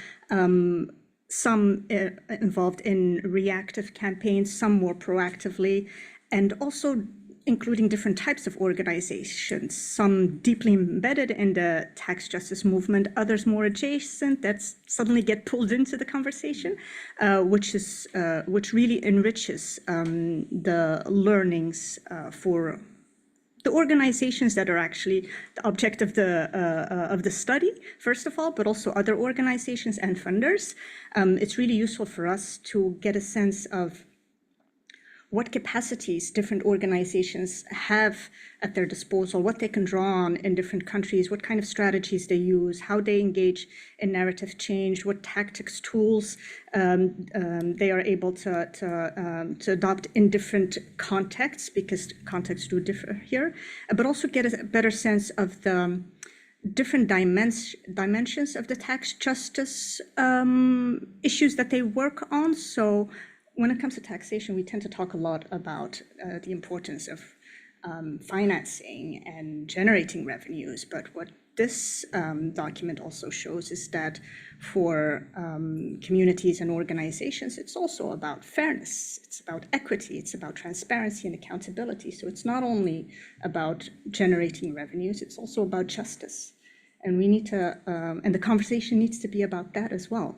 some involved in reactive campaigns, some more proactively, and also including different types of organizations, some deeply embedded in the tax justice movement, others more adjacent that suddenly get pulled into the conversation, which really enriches the learnings for the organizations that are actually the object of the study, first of all, but also other organizations and funders. It's really useful for us to get a sense of what capacities different organizations have at their disposal, what they can draw on in different countries, what kind of strategies they use, how they engage in narrative change, what tactics, tools they are able to adopt in different contexts, because contexts do differ here, but also get a better sense of the different dimensions of the tax justice issues that they work on. So when it comes to taxation, we tend to talk a lot about the importance of financing and generating revenues. But what this document also shows is that for communities and organizations, it's also about fairness. It's about equity. It's about transparency and accountability. So it's not only about generating revenues, it's also about justice. And we need to, and the conversation needs to be about that as well.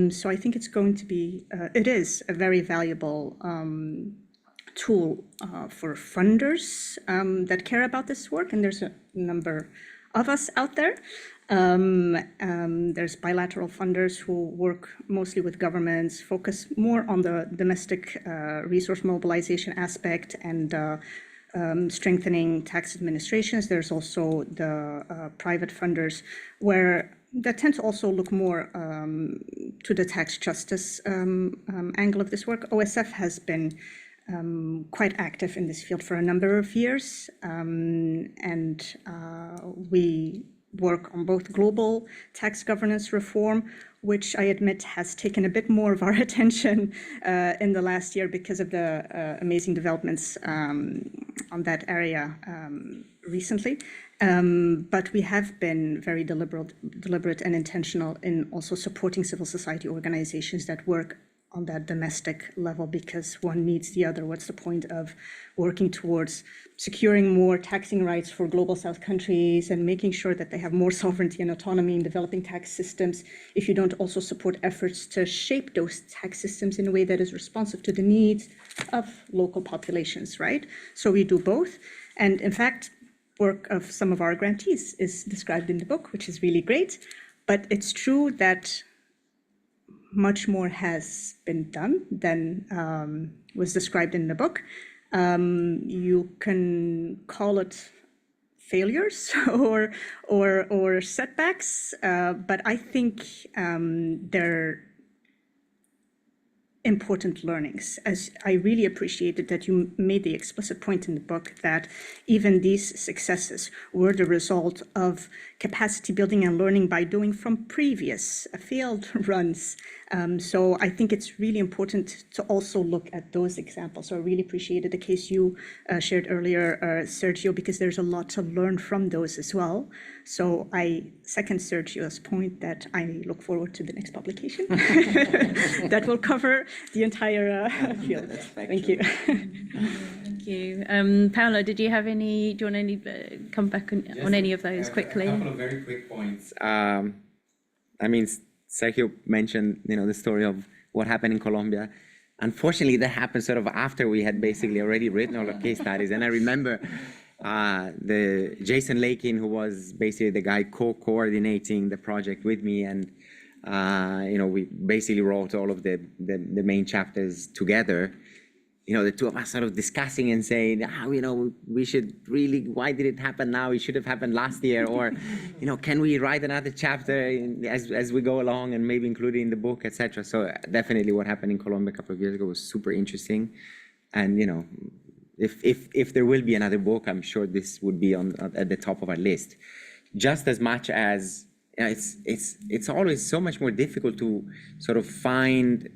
So I think it's going to be, it is a very valuable tool for funders that care about this work, and there's a number of us out there. There's bilateral funders who work mostly with governments, focus more on the domestic resource mobilization aspect and strengthening tax administrations. There's also the private funders that tend to also look more to the tax justice angle of this work. OSF has been quite active in this field for a number of years, and we work on both global tax governance reform, which I admit has taken a bit more of our attention in the last year because of the amazing developments on that area recently. But we have been very deliberate and intentional in also supporting civil society organizations that work on that domestic level, because one needs the other. What's the point of working towards securing more taxing rights for global South countries and making sure that they have more sovereignty and autonomy in developing tax systems if you don't also support efforts to shape those tax systems in a way that is responsive to the needs of local populations, right? So we do both. And in fact, work of some of our grantees is described in the book, which is really great. But it's true that much more has been done than was described in the book. You can call it failures or setbacks, but I think they're important learnings. As I really appreciated that you made the explicit point in the book that even these successes were the result of capacity building and learning by doing from previous failed runs. So I think it's really important to also look at those examples. So I really appreciated the case you shared earlier, Sergio, because there's a lot to learn from those as well. So I second Sergio's point that I look forward to the next publication that will cover the entire field. Thank you. Thank you. Paolo, do you want to come back on any of those quickly? A couple of very quick points. I mean, Sergio mentioned, the story of what happened in Colombia. Unfortunately, that happened sort of after we had basically already written all the case studies. And I remember the Jason Lakin, who was basically the guy coordinating the project with me, and we basically wrote all of the main chapters together. The two of us sort of discussing and saying, we should really, why did it happen now? It should have happened last year. Or, can we write another chapter as we go along and maybe include it in the book, etc. So definitely what happened in Colombia a couple of years ago was super interesting. And, if there will be another book, I'm sure this would be at the top of our list. just as much as it's always so much more difficult to sort of find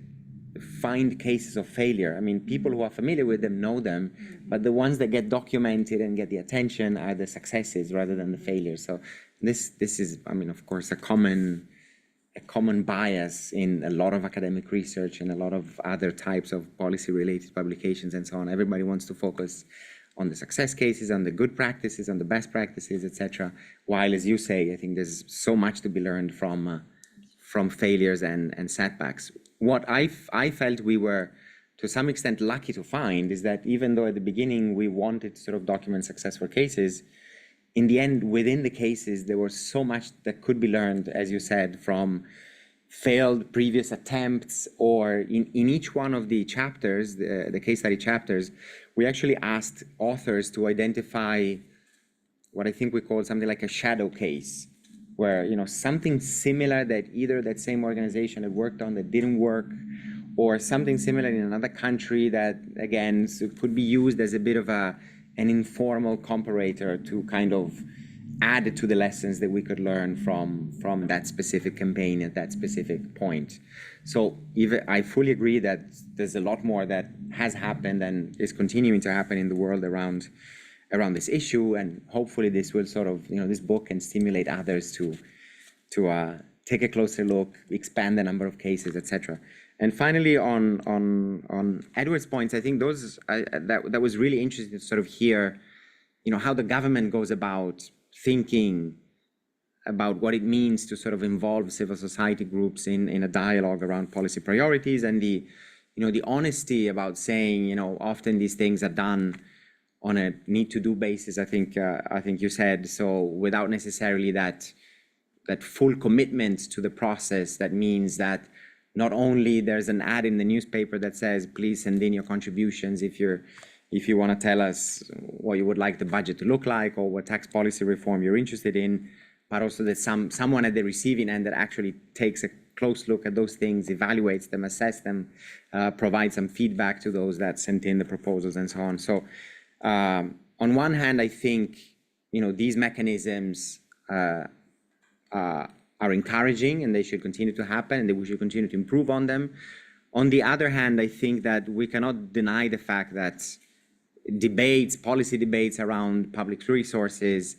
cases of failure. I mean, people who are familiar with them know them, but the ones that get documented and get the attention are the successes rather than the failures. So this is, I mean, of course, a common bias in a lot of academic research and a lot of other types of policy-related publications and so on. Everybody wants to focus on the success cases, on the good practices, on the best practices, etc. While, as you say, I think there's so much to be learned from failures and setbacks. What I felt we were, to some extent, lucky to find is that even though at the beginning we wanted to sort of document successful cases, in the end, within the cases, there was so much that could be learned, as you said, from failed previous attempts, or in each one of the chapters, the case study chapters, we actually asked authors to identify what I think we call something like a shadow case, where, you know, something similar that either that same organization had worked on that didn't work, or something similar in another country that, again, could be used as a bit of an informal comparator to kind of add to the lessons that we could learn from that specific campaign at that specific point. So even I fully agree that there's a lot more that has happened and is continuing to happen in the world around this issue, and hopefully this will sort of, you know, this book can stimulate others to take a closer look, expand the number of cases, etc. And finally, on Edward's points, I think that was really interesting to sort of hear, you know, how the government goes about thinking about what it means to sort of involve civil society groups in a dialogue around policy priorities, and the honesty about saying, you know, often these things are done on a need-to-do basis. I think you said so, without necessarily that full commitment to the process. That means that not only there's an ad in the newspaper that says, please send in your contributions if you want to tell us what you would like the budget to look like or what tax policy reform you're interested in, but also that someone at the receiving end that actually takes a close look at those things, evaluates them, assess them, provides some feedback to those that sent in the proposals and so on. So on one hand, I think, you know, these mechanisms are encouraging and they should continue to happen and that we should continue to improve on them. On the other hand, I think that we cannot deny the fact that policy debates around public resources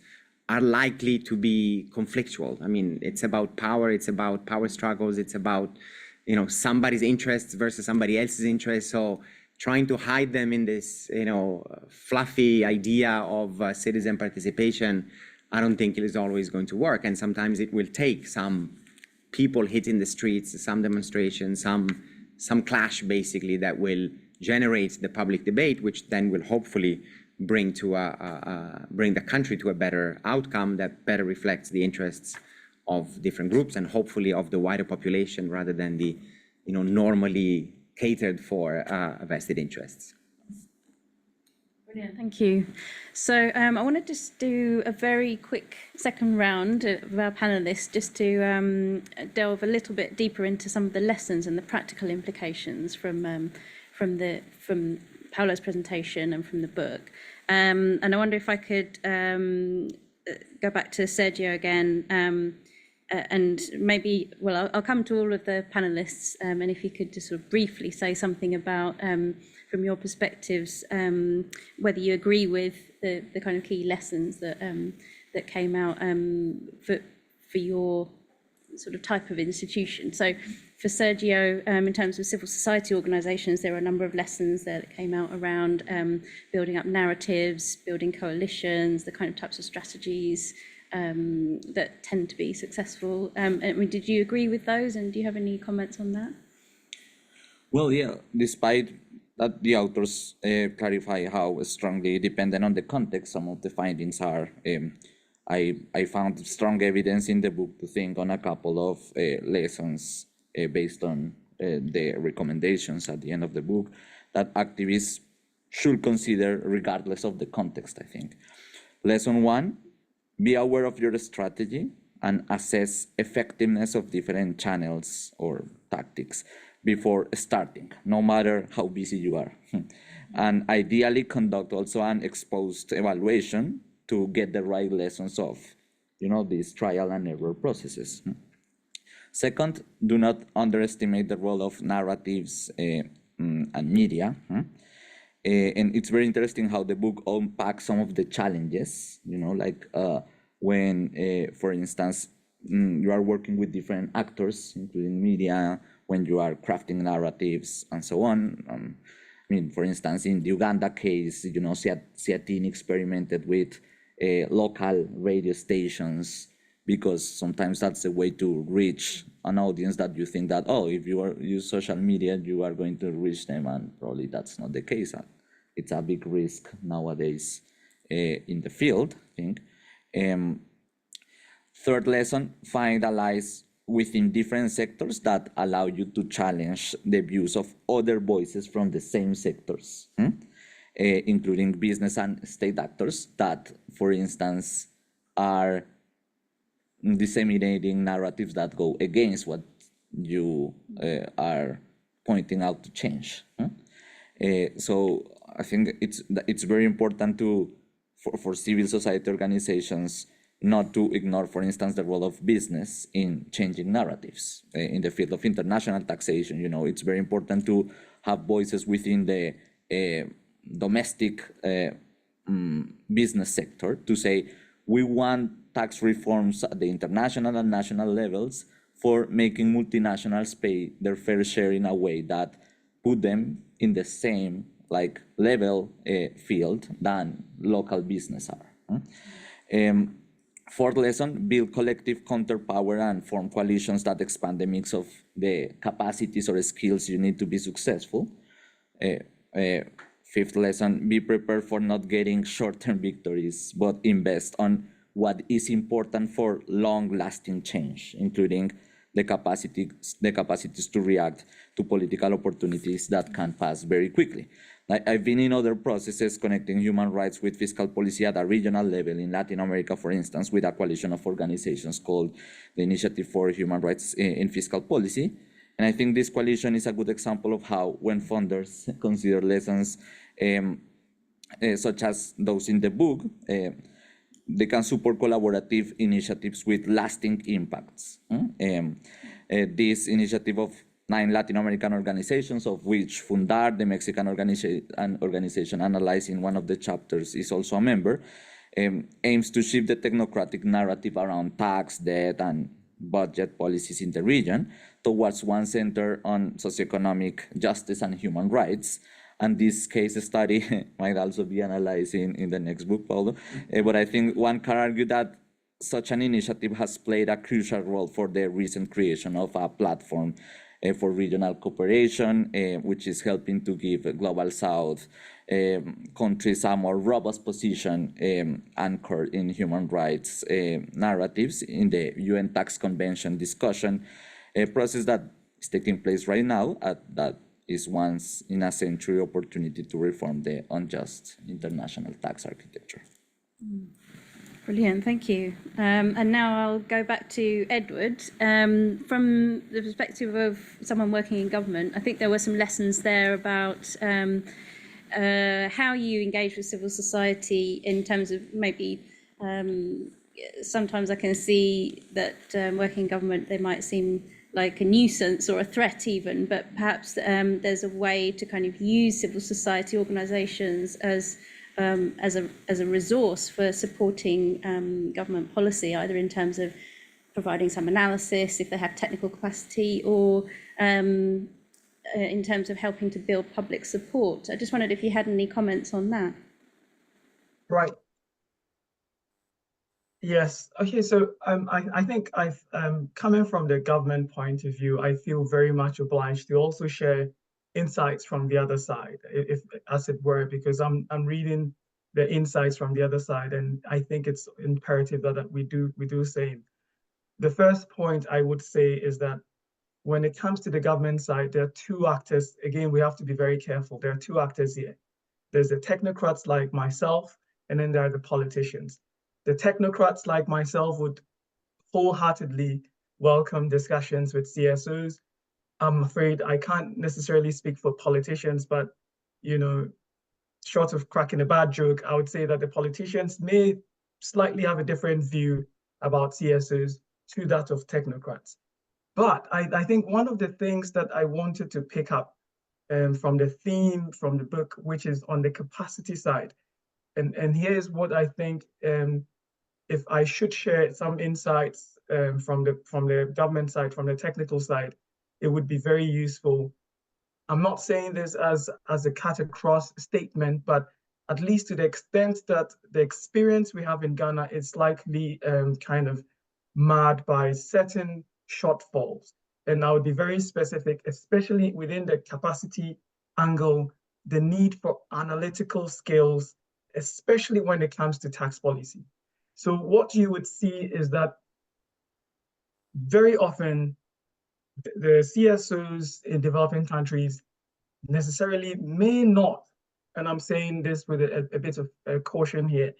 are likely to be conflictual. I mean, it's about power struggles, it's about, you know, somebody's interests versus somebody else's interests. So trying to hide them in this, you know, fluffy idea of citizen participation, I don't think it is always going to work. And sometimes it will take some people hitting the streets, some demonstrations, some clash, basically, that will generate the public debate, which then will hopefully bring the country to a better outcome that better reflects the interests of different groups and hopefully of the wider population rather than the, you know, normally catered for vested interests. Brilliant, thank you. So I want to just do a very quick second round of our panelists, just to delve a little bit deeper into some of the lessons and the practical implications from Paolo's presentation and from the book. And I wonder if I could go back to Sergio again, and maybe, well, I'll come to all of the panelists, and if you could just sort of briefly say something about, from your perspectives, whether you agree with the kind of key lessons that came out for your sort of type of institution. So for Sergio, in terms of civil society organisations, there are a number of lessons that came out around building up narratives, building coalitions, the kind of types of strategies that tend to be successful. I mean, did you agree with those, and do you have any comments on that? Well, yeah, despite that the authors clarify how strongly dependent on the context some of the findings are, I found strong evidence in the book to think on a couple of lessons based on the recommendations at the end of the book that activists should consider regardless of the context, I think. Lesson 1, be aware of your strategy and assess effectiveness of different channels or tactics before starting, no matter how busy you are. And ideally conduct also an exposed evaluation to get the right lessons of these trial and error processes. Second, do not underestimate the role of narratives and media. And it's very interesting how the book unpacks some of the challenges, like when, for instance, you are working with different actors, including media, when you are crafting narratives and so on. For instance, in the Uganda case, Siatini experimented with local radio stations, because sometimes that's a way to reach an audience that you think that, oh, if you use social media, you are going to reach them, and probably that's not the case. It's a big risk nowadays in the field, I think. Third lesson, find allies within different sectors that allow you to challenge the views of other voices from the same sectors, including business and state actors that, for instance, are disseminating narratives that go against what you are pointing out to change. So I think it's very important for civil society organizations not to ignore, for instance, the role of business in changing narratives. In the field of international taxation, it's very important to have voices within the domestic business sector to say, we want tax reforms at the international and national levels for making multinationals pay their fair share in a way that put them in the same level field than local business are. Fourth lesson, build collective counterpower and form coalitions that expand the mix of the capacities or skills you need to be successful. Fifth lesson, be prepared for not getting short-term victories, but invest on what is important for long-lasting change, including the capacities to react to political opportunities that can pass very quickly. I've been in other processes connecting human rights with fiscal policy at a regional level in Latin America, for instance, with a coalition of organizations called the Initiative for Human Rights in Fiscal Policy. And I think this coalition is a good example of how, when funders consider lessons such as those in the book, they can support collaborative initiatives with lasting impacts. This initiative of 9 Latin American organizations, of which Fundar, the Mexican organization analyzed in one of the chapters, is also a member, aims to shift the technocratic narrative around tax, debt, and budget policies in the region towards one centered on socioeconomic justice and human rights. And this case study might also be analyzed in the next book, Paulo. But I think one can argue that such an initiative has played a crucial role for the recent creation of a platform for regional cooperation, which is helping to give Global South countries a more robust position anchored in human rights narratives in the UN Tax Convention discussion, a process that is taking place right now that is once in a century opportunity to reform the unjust international tax architecture. Brilliant, thank you. And now I'll go back to Edward. From the perspective of someone working in government, I think there were some lessons there about how you engage with civil society in terms of maybe sometimes I can see that working in government, they might seem like a nuisance or a threat even, but perhaps there's a way to kind of use civil society organisations as a resource for supporting government policy, either in terms of providing some analysis if they have technical capacity, or in terms of helping to build public support. I just wondered if you had any comments on that. Right. Yes. Okay. So I think I've coming from the government point of view, I feel very much obliged to also share insights from the other side, if as it were, because I'm reading the insights from the other side, and I think it's imperative that we do same. The first point I would say is that when it comes to the government side, there are two actors. Again, we have to be very careful. There are two actors here. There's the technocrats like myself, and then there are the politicians. The technocrats like myself would wholeheartedly welcome discussions with CSOs. I'm afraid I can't necessarily speak for politicians, but short of cracking a bad joke, I would say that the politicians may slightly have a different view about CSOs to that of technocrats. But I think one of the things that I wanted to pick up from the theme from the book, which is on the capacity side, and here's what I think, if I should share some insights from the government side, from the technical side, it would be very useful. I'm not saying this as a cut across statement, but at least to the extent that the experience we have in Ghana is likely kind of marred by certain shortfalls. And I would be very specific, especially within the capacity angle, the need for analytical skills, especially when it comes to tax policy. So what you would see is that very often the CSOs in developing countries necessarily may not, and I'm saying this with a bit of caution here,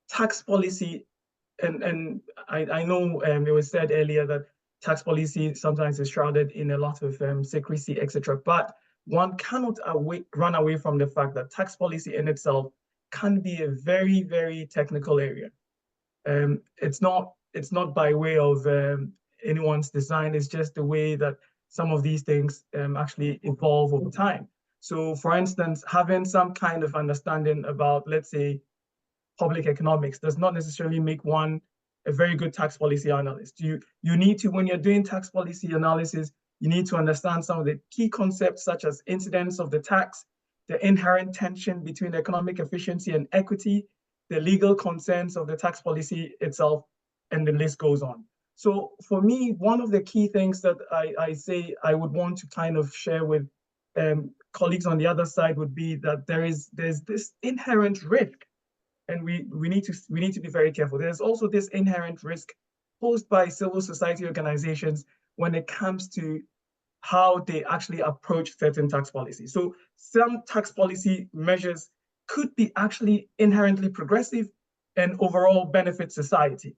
tax policy, and I know it was said earlier that tax policy sometimes is shrouded in a lot of secrecy, etc. But one cannot run away from the fact that tax policy in itself can be a very, very technical area. It's not by way of anyone's design. It's just the way that some of these things actually evolve over time. So, for instance, having some kind of understanding about, let's say, public economics does not necessarily make one a very good tax policy analyst. You need to, when you're doing tax policy analysis, you need to understand some of the key concepts such as incidence of the tax, the inherent tension between economic efficiency and equity, the legal concerns of the tax policy itself, and the list goes on. So for me, one of the key things that I say I would want to kind of share with colleagues on the other side would be that there's this inherent risk, and we need to be very careful. There's also this inherent risk posed by civil society organizations when it comes to how they actually approach certain tax policy. So some tax policy measures could be actually inherently progressive and overall benefit society.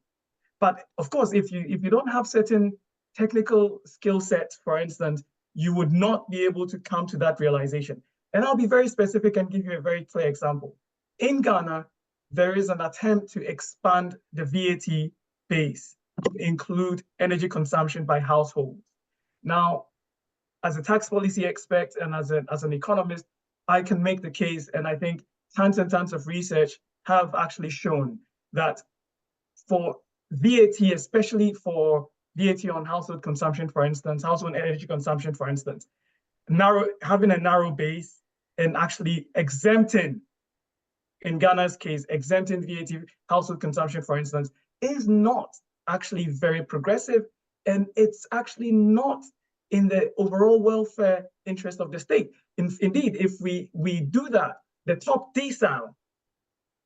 But of course, if you don't have certain technical skill sets, for instance, you would not be able to come to that realization. And I'll be very specific and give you a very clear example. In Ghana, there is an attempt to expand the VAT base to include energy consumption by households. Now, as a tax policy expert and as an economist, I can make the case, and I think tons and tons of research have actually shown that for VAT, especially for VAT on household consumption, for instance, household energy consumption, for instance, having a narrow base and actually exempting, in Ghana's case, exempting VAT household consumption, for instance, is not actually very progressive, and it's actually not in the overall welfare interest of the state. Indeed, if we do that, the top decile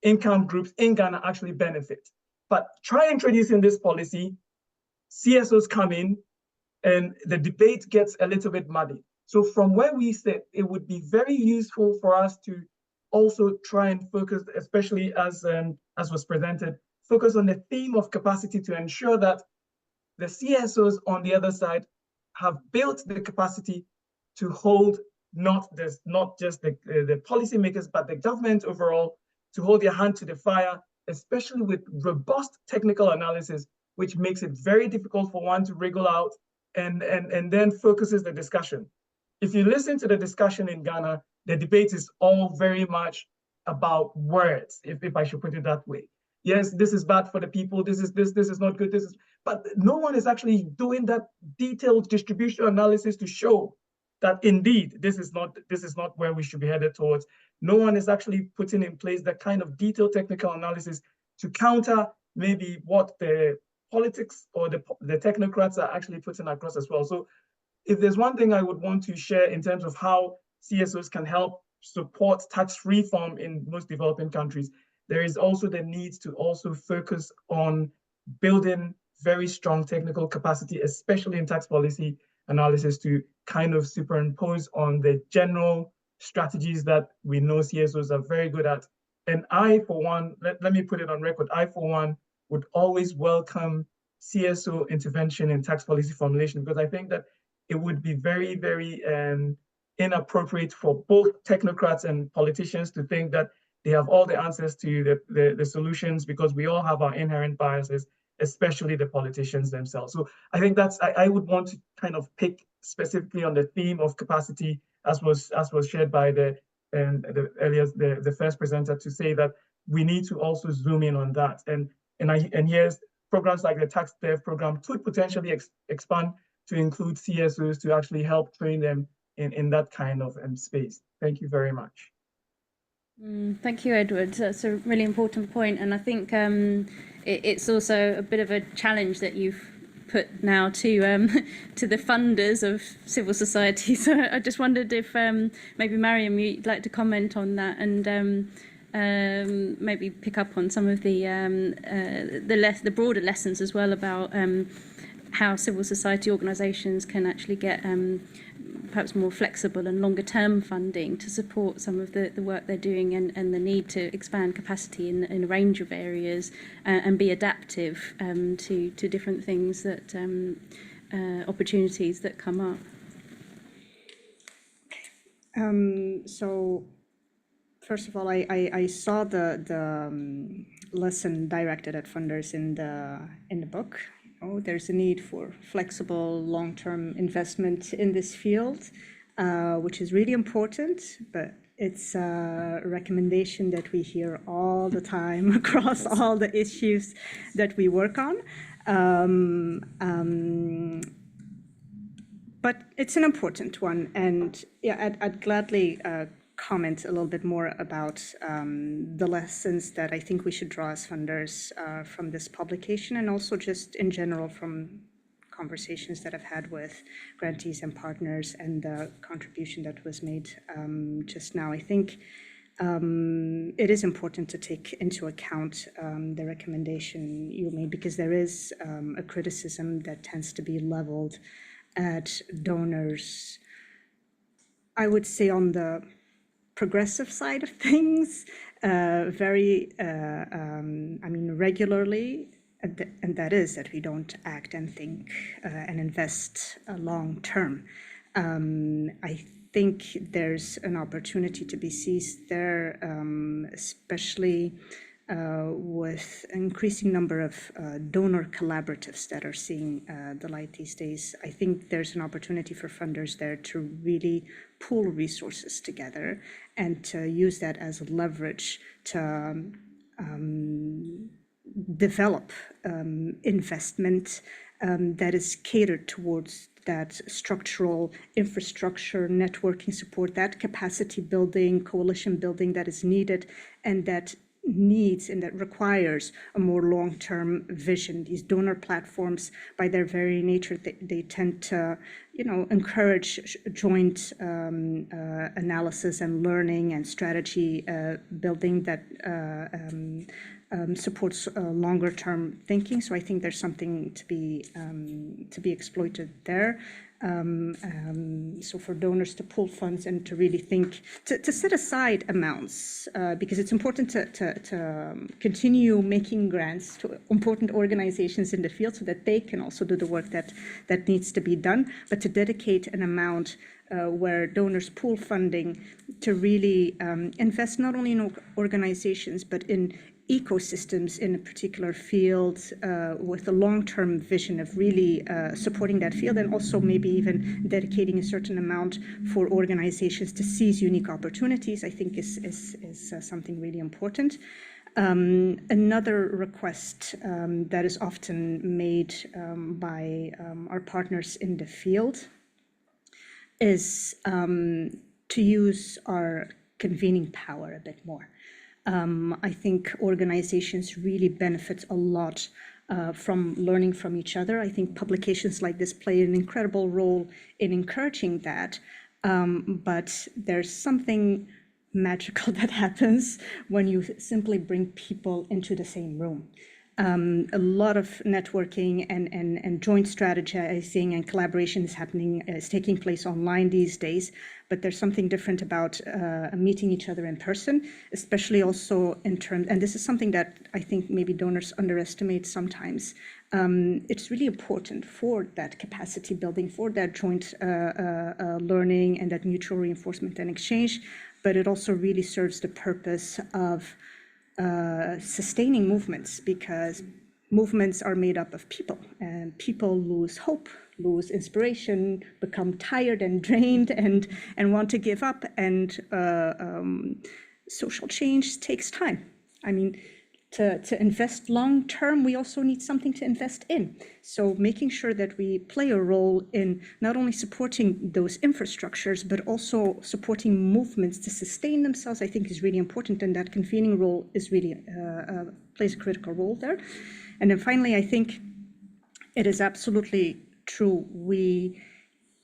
income groups in Ghana actually benefit. But try introducing this policy, CSOs come in, and the debate gets a little bit muddy. So from where we sit, it would be very useful for us to also try and focus, especially as was presented, focus on the theme of capacity to ensure that the CSOs on the other side have built the capacity to hold not just the policymakers, but the government overall, to hold their hand to the fire, especially with robust technical analysis, which makes it very difficult for one to wriggle out and then focuses the discussion. If you listen to the discussion in Ghana, the debate is all very much about words, if I should put it that way. Yes, this is bad for the people, this is not good, but no one is actually doing that detailed distribution analysis to show that indeed this is not where we should be headed towards. No one is actually putting in place that kind of detailed technical analysis to counter maybe what the politics or the technocrats are actually putting across as well. So if there's one thing I would want to share in terms of how CSOs can help support tax reform in most developing countries, there is also the need to also focus on building very strong technical capacity, especially in tax policy analysis, to kind of superimpose on the general strategies that we know CSOs are very good at. And I, for one, let me put it on record, I, for one, would always welcome CSO intervention in tax policy formulation, because I think that it would be very, very inappropriate for both technocrats and politicians to think that they have all the answers to the solutions, because we all have our inherent biases. especially the politicians themselves. So I think I would want to kind of pick specifically on the theme of capacity, as was shared by the first presenter, to say that we need to also zoom in on that. And yes, programs like the tax dev program could potentially expand to include CSOs to actually help train them in that kind of space. Thank you very much. Thank you, Edward. That's a really important point, and I think it's also a bit of a challenge that you've put now to to the funders of civil society. So I just wondered if maybe Mariam, you'd like to comment on that and maybe pick up on some of the broader lessons as well about how civil society organisations can actually get perhaps more flexible and longer term funding to support some of the work they're doing and the need to expand capacity in a range of areas and be adaptive to different things that opportunities that come up. So first of all, I saw the lesson directed at funders in the book. Oh, there's a need for flexible long-term investment in this field, which is really important, but it's a recommendation that we hear all the time across all the issues that we work on. But it's an important one, and yeah, I'd gladly comment a little bit more about the lessons that I think we should draw as funders from this publication, and also just in general from conversations that I've had with grantees and partners and the contribution that was made just now. I think it is important to take into account the recommendation you made, because there is a criticism that tends to be leveled at donors, I would say, on the progressive side of things, regularly, and that is that we don't act and think and invest long term. I think there's an opportunity to be seized there, especially with an increasing number of donor collaboratives that are seeing the light these days. I think there's an opportunity for funders there to really pool resources together and to use that as leverage to develop investment that is catered towards that structural infrastructure, networking support, that capacity building, coalition building that is needed, and that needs and that requires a more long-term vision. These donor platforms, by their very nature, they tend to, encourage joint analysis and learning and strategy building that supports longer-term thinking. So I think there's something to be exploited there. So for donors to pull funds and to really think, to set aside amounts, because it's important to continue making grants to important organizations in the field so that they can also do the work that needs to be done, but to dedicate an amount where donors pool funding to really invest not only in organizations, but in ecosystems in a particular field with a long-term vision of really supporting that field, and also maybe even dedicating a certain amount for organizations to seize unique opportunities, I think is something really important. Another request that is often made by our partners in the field is to use our convening power a bit more. I think organizations really benefit a lot from learning from each other. I think publications like this play an incredible role in encouraging that, but there's something magical that happens when you simply bring people into the same room. A lot of networking and joint strategizing and collaboration is taking place online these days, but there's something different about meeting each other in person, especially also in terms, and this is something that I think maybe donors underestimate sometimes. It's really important for that capacity building, for that joint learning and that mutual reinforcement and exchange, but it also really serves the purpose of sustaining movements, because movements are made up of people, and people lose hope, lose inspiration, become tired and drained, and want to give up. And social change takes time. I mean, to invest long term, we also need something to invest in. So making sure that we play a role in not only supporting those infrastructures, but also supporting movements to sustain themselves, I think is really important. And that convening role is really plays a critical role there. And then finally, I think it is absolutely true. We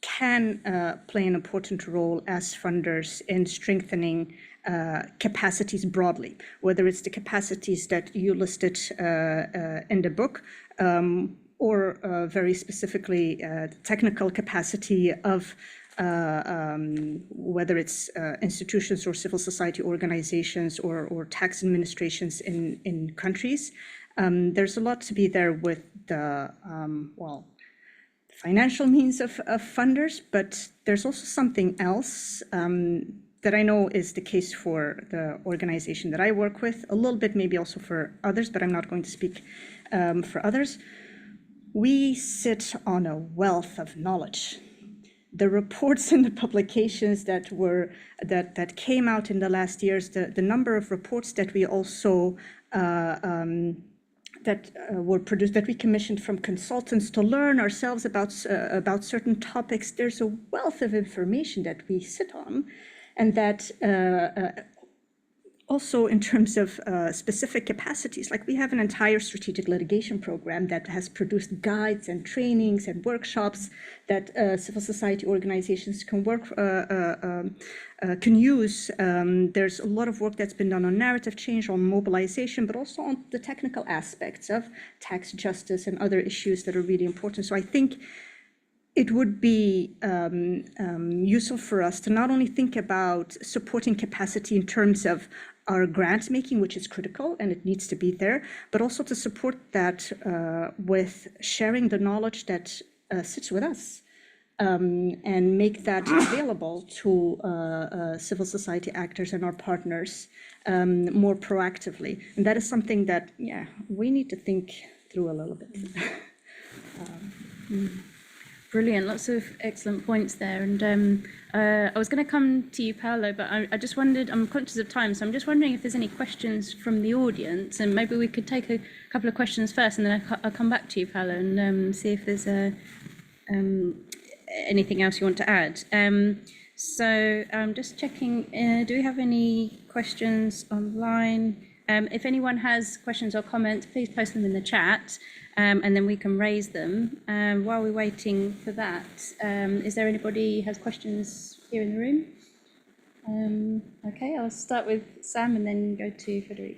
can play an important role as funders in strengthening capacities broadly, whether it's the capacities that you listed in the book, or very specifically technical capacity of whether it's institutions or civil society organizations or tax administrations in countries. There's a lot to be there with the, financial means of funders, but there's also something else that I know is the case for the organization that I work with, a little bit maybe also for others, but I'm not going to speak for others. We sit on a wealth of knowledge. The reports and the publications that came out in the last years, the number of reports that we also were produced, that we commissioned from consultants to learn ourselves about certain topics. There's a wealth of information that we sit on, and that also in terms of specific capacities, like we have an entire strategic litigation program that has produced guides and trainings and workshops that civil society organizations can use. There's a lot of work that's been done on narrative change, on mobilization, but also on the technical aspects of tax justice and other issues that are really important. So I think it would be useful for us to not only think about supporting capacity in terms of our grant making, which is critical and it needs to be there, but also to support that with sharing the knowledge that sits with us, and make that available to civil society actors and our partners more proactively. And that is something that, we need to think through a little bit. Brilliant, lots of excellent points there. And I was going to come to you, Paolo, but I just wondered, I'm conscious of time, so I'm just wondering if there's any questions from the audience, and maybe we could take a couple of questions first, and then I'll come back to you, Paolo, and see if there's anything else you want to add. So I'm just checking, do we have any questions online? If anyone has questions or comments, please post them in the chat, and then we can raise them. While we're waiting for that, is there anybody who has questions here in the room? Okay, I'll start with Sam and then go to Frederic.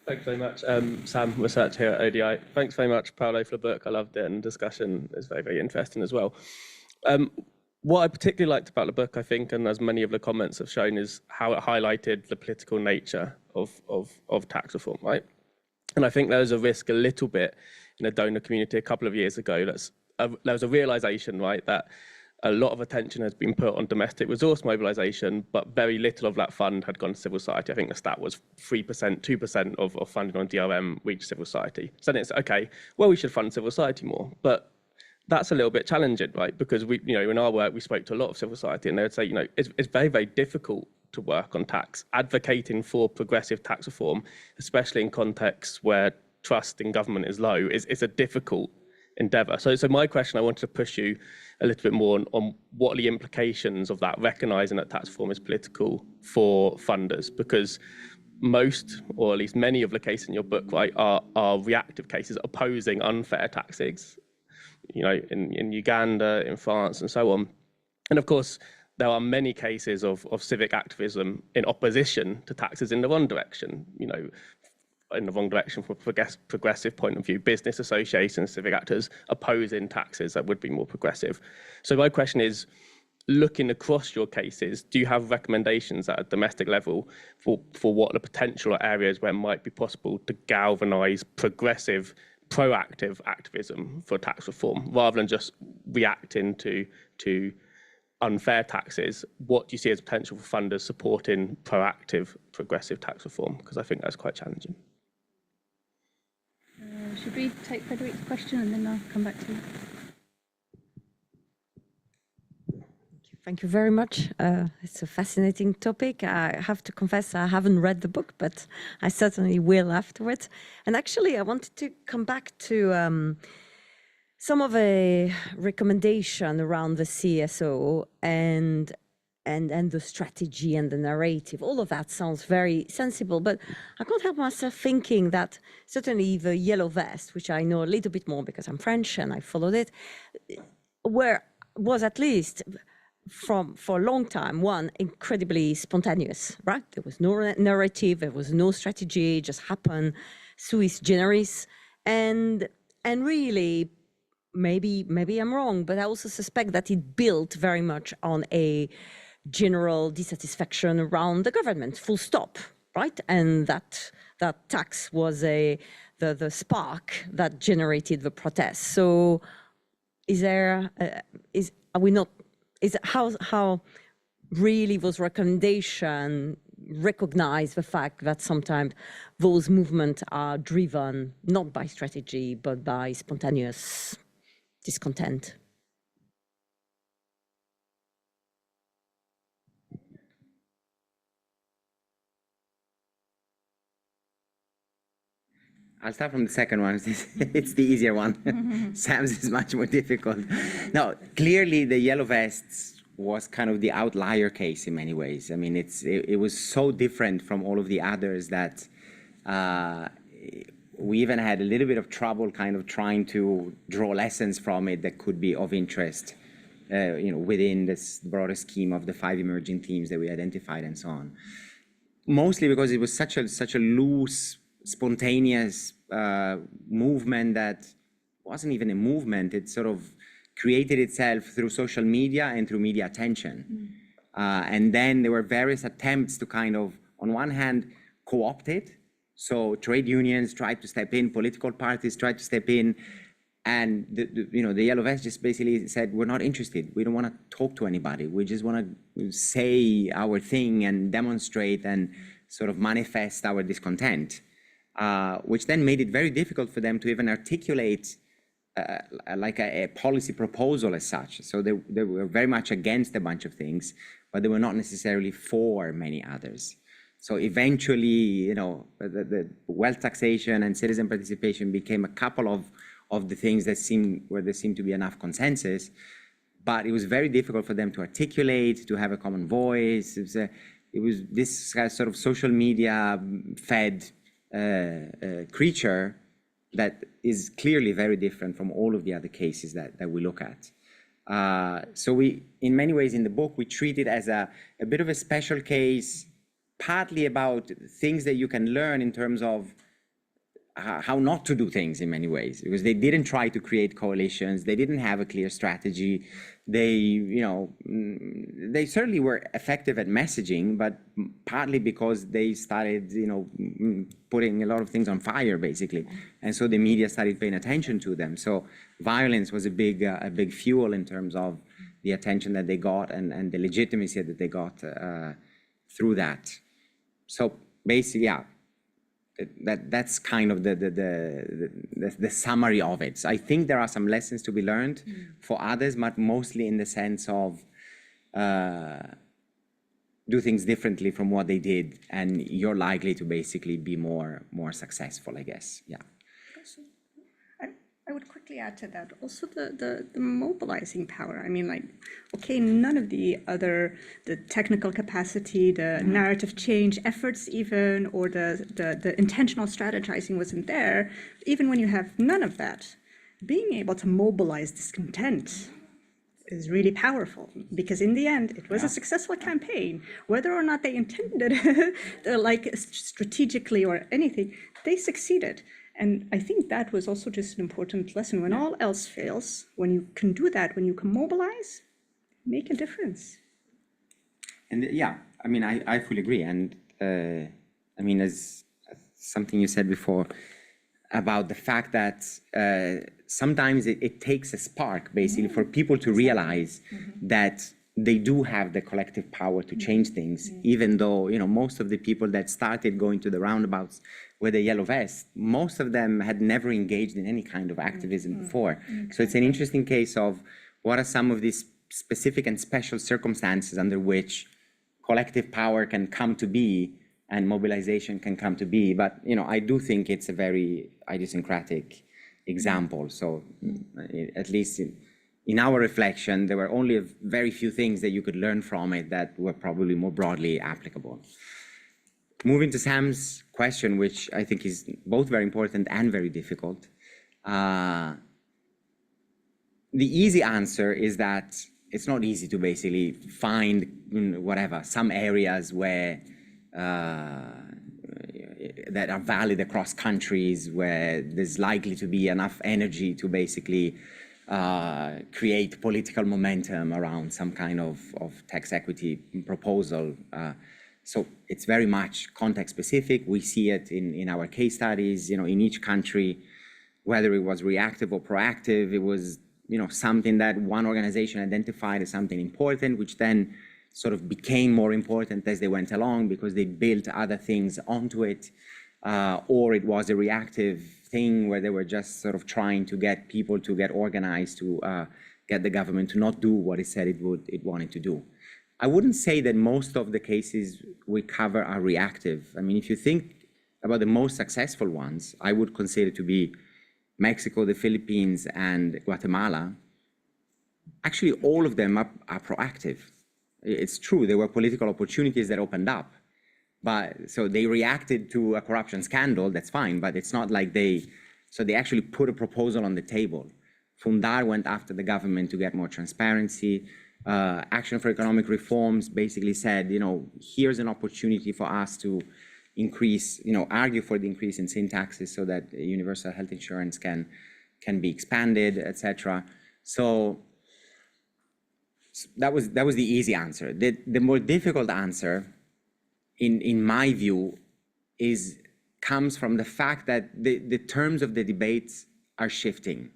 Thanks very much. Sam, research here at ODI. Thanks very much, Paolo, for the book. I loved it, and the discussion is very, very interesting as well. What I particularly liked about the book, I think, and as many of the comments have shown, is how it highlighted the political nature of tax reform, right? And I think there was a risk a little bit in the donor community a couple of years ago. There was a realization, right, that a lot of attention has been put on domestic resource mobilization, but very little of that fund had gone to civil society. I think the stat was 3%, 2% of funding on DRM reached civil society. So then it's, okay, well, we should fund civil society more. But that's a little bit challenging, right? Because we, in our work, we spoke to a lot of civil society, and they would say, it's very, very difficult to work on tax. Advocating for progressive tax reform, especially in contexts where trust in government is low, is a difficult endeavour. So my question, I wanted to push you a little bit more on what are the implications of that, recognising that tax reform is political for funders, because most, or at least many of the cases in your book, right, are reactive cases opposing unfair taxes. In Uganda, in France, and so on. And of course, there are many cases of civic activism in opposition to taxes in the wrong direction, in the wrong direction from a progressive point of view, business associations, civic actors opposing taxes that would be more progressive. So my question is, looking across your cases, do you have recommendations at a domestic level for what the potential areas where it might be possible to galvanise progressive, proactive activism for tax reform, rather than just reacting to unfair taxes? What do you see as potential for funders supporting proactive, progressive tax reform? Because I think that's quite challenging. should we take Frederick's question and then I'll come back to you? Thank you very much. It's a fascinating topic. I have to confess I haven't read the book, but I certainly will afterwards. And actually, I wanted to come back to some of a recommendation around the CSO and the strategy and the narrative. All of that sounds very sensible, but I can't help myself thinking that certainly the Yellow Vest, which I know a little bit more because I'm French and I followed it, was at least for a long time, one, incredibly spontaneous, right? There was no narrative, there was no strategy, it just happened sui generis. And really, maybe I'm wrong, but I also suspect that it built very much on a general dissatisfaction around the government, full stop, right? And that tax was the spark that generated the protests. So how really those recommendations recognize the fact that sometimes those movements are driven not by strategy, but by spontaneous discontent? I'll start from the second one. It's the easier one. Sam's is much more difficult. No, clearly the Yellow Vests was kind of the outlier case in many ways. I mean, it was so different from all of the others that we even had a little bit of trouble kind of trying to draw lessons from it that could be of interest, within this broader scheme of the 5 emerging themes that we identified and so on. Mostly because it was such a loose, spontaneous movement that wasn't even a movement. It sort of created itself through social media and through media attention. And then there were various attempts to kind of, on one hand, co-opt it. So trade unions tried to step in, political parties tried to step in, and the Yellow Vests just basically said, we're not interested. We don't want to talk to anybody. We just want to say our thing and demonstrate and sort of manifest our discontent. Which then made it very difficult for them to even articulate like a policy proposal as such. So they were very much against a bunch of things, but they were not necessarily for many others. So eventually, the wealth taxation and citizen participation became a couple of the things that where there seemed to be enough consensus, but it was very difficult for them to articulate, to have a common voice. It was this sort of social media fed creature that is clearly very different from all of the other cases that we look at. So we, in many ways in the book, we treat it as a bit of a special case, partly about things that you can learn in terms of how not to do things in many ways, because they didn't try to create coalitions. They didn't have a clear strategy. They certainly were effective at messaging, but partly because they started, putting a lot of things on fire, basically. And so the media started paying attention to them. So violence was a big fuel in terms of the attention that they got and the legitimacy that they got through that. So basically, yeah. That's kind of the summary of it. So I think there are some lessons to be learned for others, but mostly in the sense of do things differently from what they did, and you're likely to basically be more successful, I guess. Yeah. I would quickly add to that also the mobilizing power. I mean, okay, none of the technical capacity, the narrative change efforts even, or the intentional strategizing wasn't there. Even when you have none of that, being able to mobilize discontent is really powerful, because in the end, it was a successful campaign. Whether or not they intended it, strategically or anything, they succeeded. And I think that was also just an important lesson. When all else fails, when you can do that, when you can mobilize, make a difference. And yeah, I mean, I fully agree. And I mean, as something you said before about the fact that sometimes it takes a spark, basically, for people to realize that they do have the collective power to change things, even though, most of the people that started going to the roundabouts with the yellow vest, most of them had never engaged in any kind of activism before. So it's an interesting case of what are some of these specific and special circumstances under which collective power can come to be and mobilization can come to be. But, I do think it's a very idiosyncratic example. So at least in our reflection, there were only a very few things that you could learn from it that were probably more broadly applicable. Moving to Sam's question, which I think is both very important and very difficult. The easy answer is that it's not easy to basically find some areas where that are valid across countries, where there's likely to be enough energy to basically create political momentum around some kind of tax equity proposal. So it's very much context specific. We see it in our case studies, in each country, whether it was reactive or proactive, it was, something that one organization identified as something important, which then sort of became more important as they went along because they built other things onto it. Or it was a reactive thing where they were just sort of trying to get people to get organized, to get the government to not do what it said it wanted to do. I wouldn't say that most of the cases we cover are reactive. I mean, if you think about the most successful ones, I would consider to be Mexico, the Philippines, and Guatemala. Actually, all of them are proactive. It's true, there were political opportunities that opened up. But so they reacted to a corruption scandal, that's fine, but it's not like they actually put a proposal on the table. Fundar went after the government to get more transparency. Action for Economic Reforms basically said, here's an opportunity for us to increase, argue for the increase in sin taxes so that universal health insurance can be expanded, etc. So that was the easy answer. The more difficult answer, in my view, comes from the fact that the terms of the debates are shifting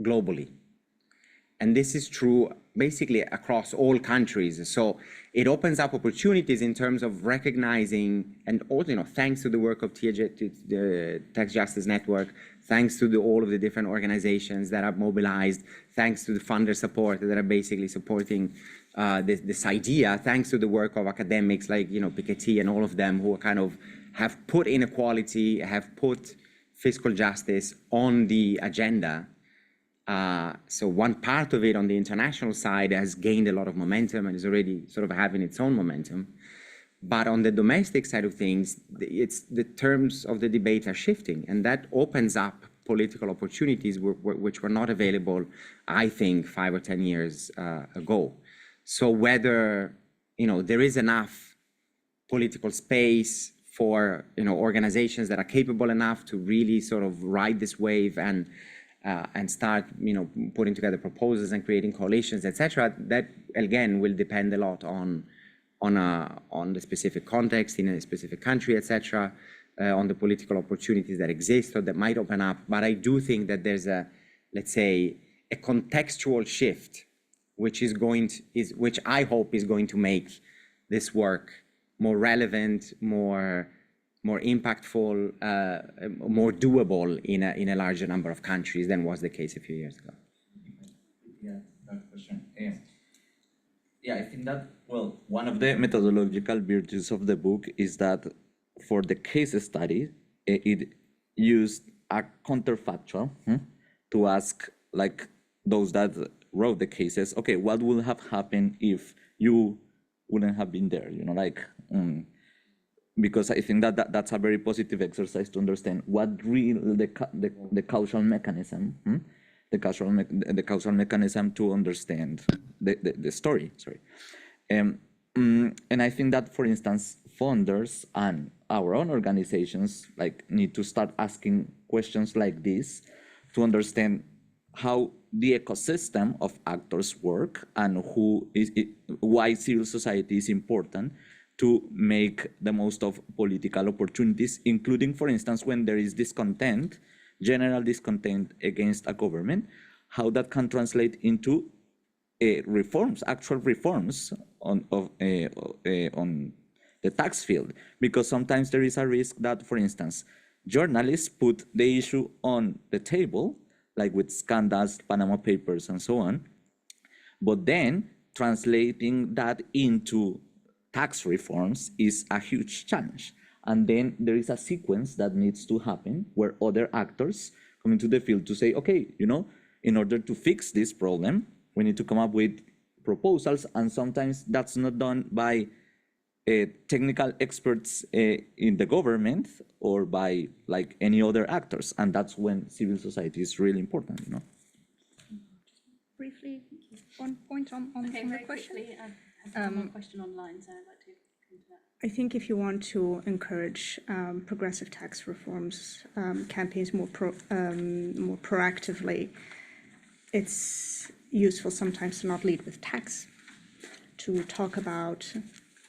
globally. And this is true basically across all countries. So it opens up opportunities in terms of recognizing, and also, thanks to the work of the Tax Justice Network, thanks to all of the different organizations that are mobilized, thanks to the funder support that are basically supporting this idea, thanks to the work of academics like, Piketty and all of them who kind of have put inequality, have put fiscal justice on the agenda. So one part of it on the international side has gained a lot of momentum and is already sort of having its own momentum. But on the domestic side of things, the terms of the debate are shifting, and that opens up political opportunities which were not available, I think, 5 or 10 years ago. So whether, there is enough political space for, organizations that are capable enough to really sort of ride this wave and start, putting together proposals and creating coalitions, etc. That again will depend a lot on the specific context in a specific country, etc. On the political opportunities that exist or that might open up. But I do think that there's let's say, a contextual shift, which I hope is going to make this work more relevant, more impactful, more doable in a larger number of countries than was the case a few years ago. Yeah, that question. I think that, one of the methodological virtues of the book is that for the case study, it used a counterfactual to ask, like, those that wrote the cases, okay, what would have happened if you wouldn't have been there, because I think that's a very positive exercise to understand what really the causal mechanism, the causal mechanism to understand the story. Sorry, and I think that, for instance, funders and our own organizations need to start asking questions like this to understand how the ecosystem of actors work and why civil society is important to make the most of political opportunities, including, for instance, when there is discontent, general discontent against a government, how that can translate into reforms, actual reforms on the tax field, because sometimes there is a risk that, for instance, journalists put the issue on the table, like with scandals, Panama Papers, and so on, but then translating that into tax reforms is a huge challenge. And then there is a sequence that needs to happen where other actors come into the field to say, okay, in order to fix this problem, we need to come up with proposals. And sometimes that's not done by technical experts in the government or by like any other actors. And that's when civil society is really important, Briefly, one point on the question. I have one question online, so I'd like to come to that. I think if you want to encourage progressive tax reforms campaigns more proactively, it's useful sometimes to not lead with tax, to talk about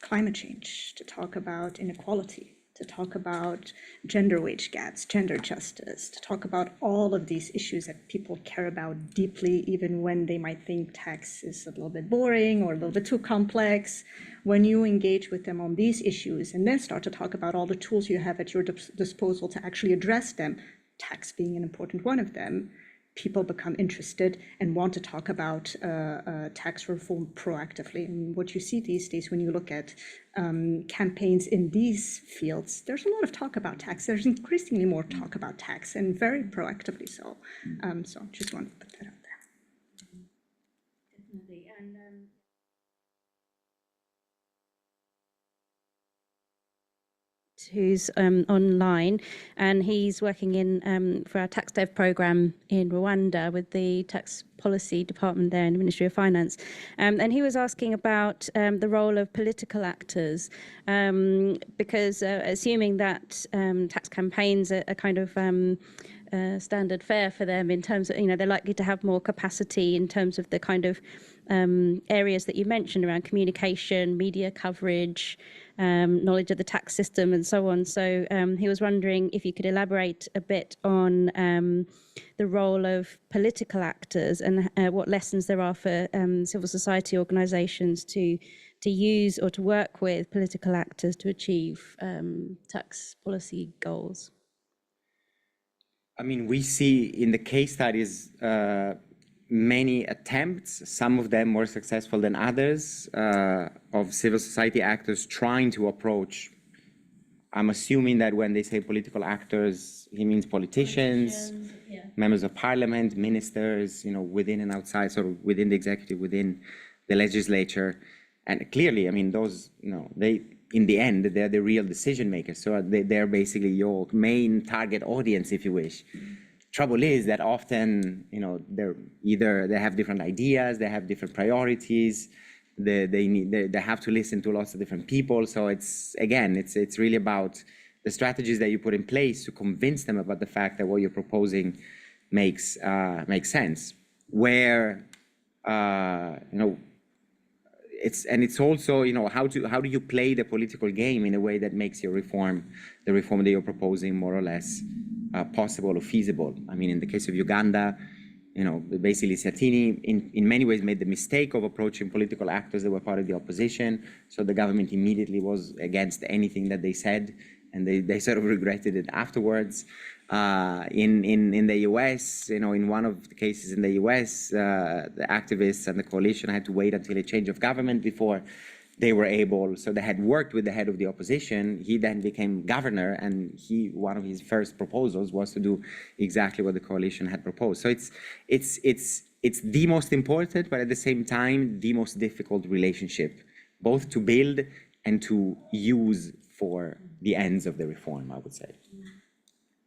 climate change, to talk about inequality, to talk about gender wage gaps, gender justice, to talk about all of these issues that people care about deeply, even when they might think tax is a little bit boring or a little bit too complex. When you engage with them on these issues and then start to talk about all the tools you have at your disposal to actually address them, tax being an important one of them, people become interested and want to talk about tax reform proactively. And what you see these days when you look at campaigns in these fields, there's a lot of talk about tax. There's increasingly more talk about tax, and very proactively so. So just wanted to put that out there. Definitely. And who's online, and he's working in for our tax dev program in Rwanda with the tax policy department there in the Ministry of Finance, and he was asking about the role of political actors, because assuming that tax campaigns are kind of standard fare for them in terms of, they're likely to have more capacity in terms of the kind of areas that you mentioned around communication, media coverage, knowledge of the tax system and so on. So he was wondering if you could elaborate a bit on the role of political actors and what lessons there are for civil society organisations to use or to work with political actors to achieve tax policy goals. I mean, we see in the case studies many attempts, some of them more successful than others, of civil society actors trying to approach. I'm assuming that when they say political actors, he means politicians, yeah. members of parliament, ministers, within and outside, sort of within the executive, within the legislature. And clearly, I mean, those, they, in the end, they're the real decision makers. So they're basically your main target audience, if you wish. Trouble is that often, they have different ideas, they have different priorities, they have to listen to lots of different people. So it's really about the strategies that you put in place to convince them about the fact that what you're proposing makes sense. Where it's also how do you play the political game in a way that makes your the reform that you're proposing more or less possible or feasible. I mean, in the case of Uganda, basically Siatini in many ways made the mistake of approaching political actors that were part of the opposition. So the government immediately was against anything that they said, and they sort of regretted it afterwards. In the US, in one of the cases in the US, the activists and the coalition had to wait until a change of government before they were able. So they had worked with the head of the opposition. He then became governor, and one of his first proposals was to do exactly what the coalition had proposed. So it's the most important, but at the same time the most difficult relationship, both to build and to use for the ends of the reform, I would say.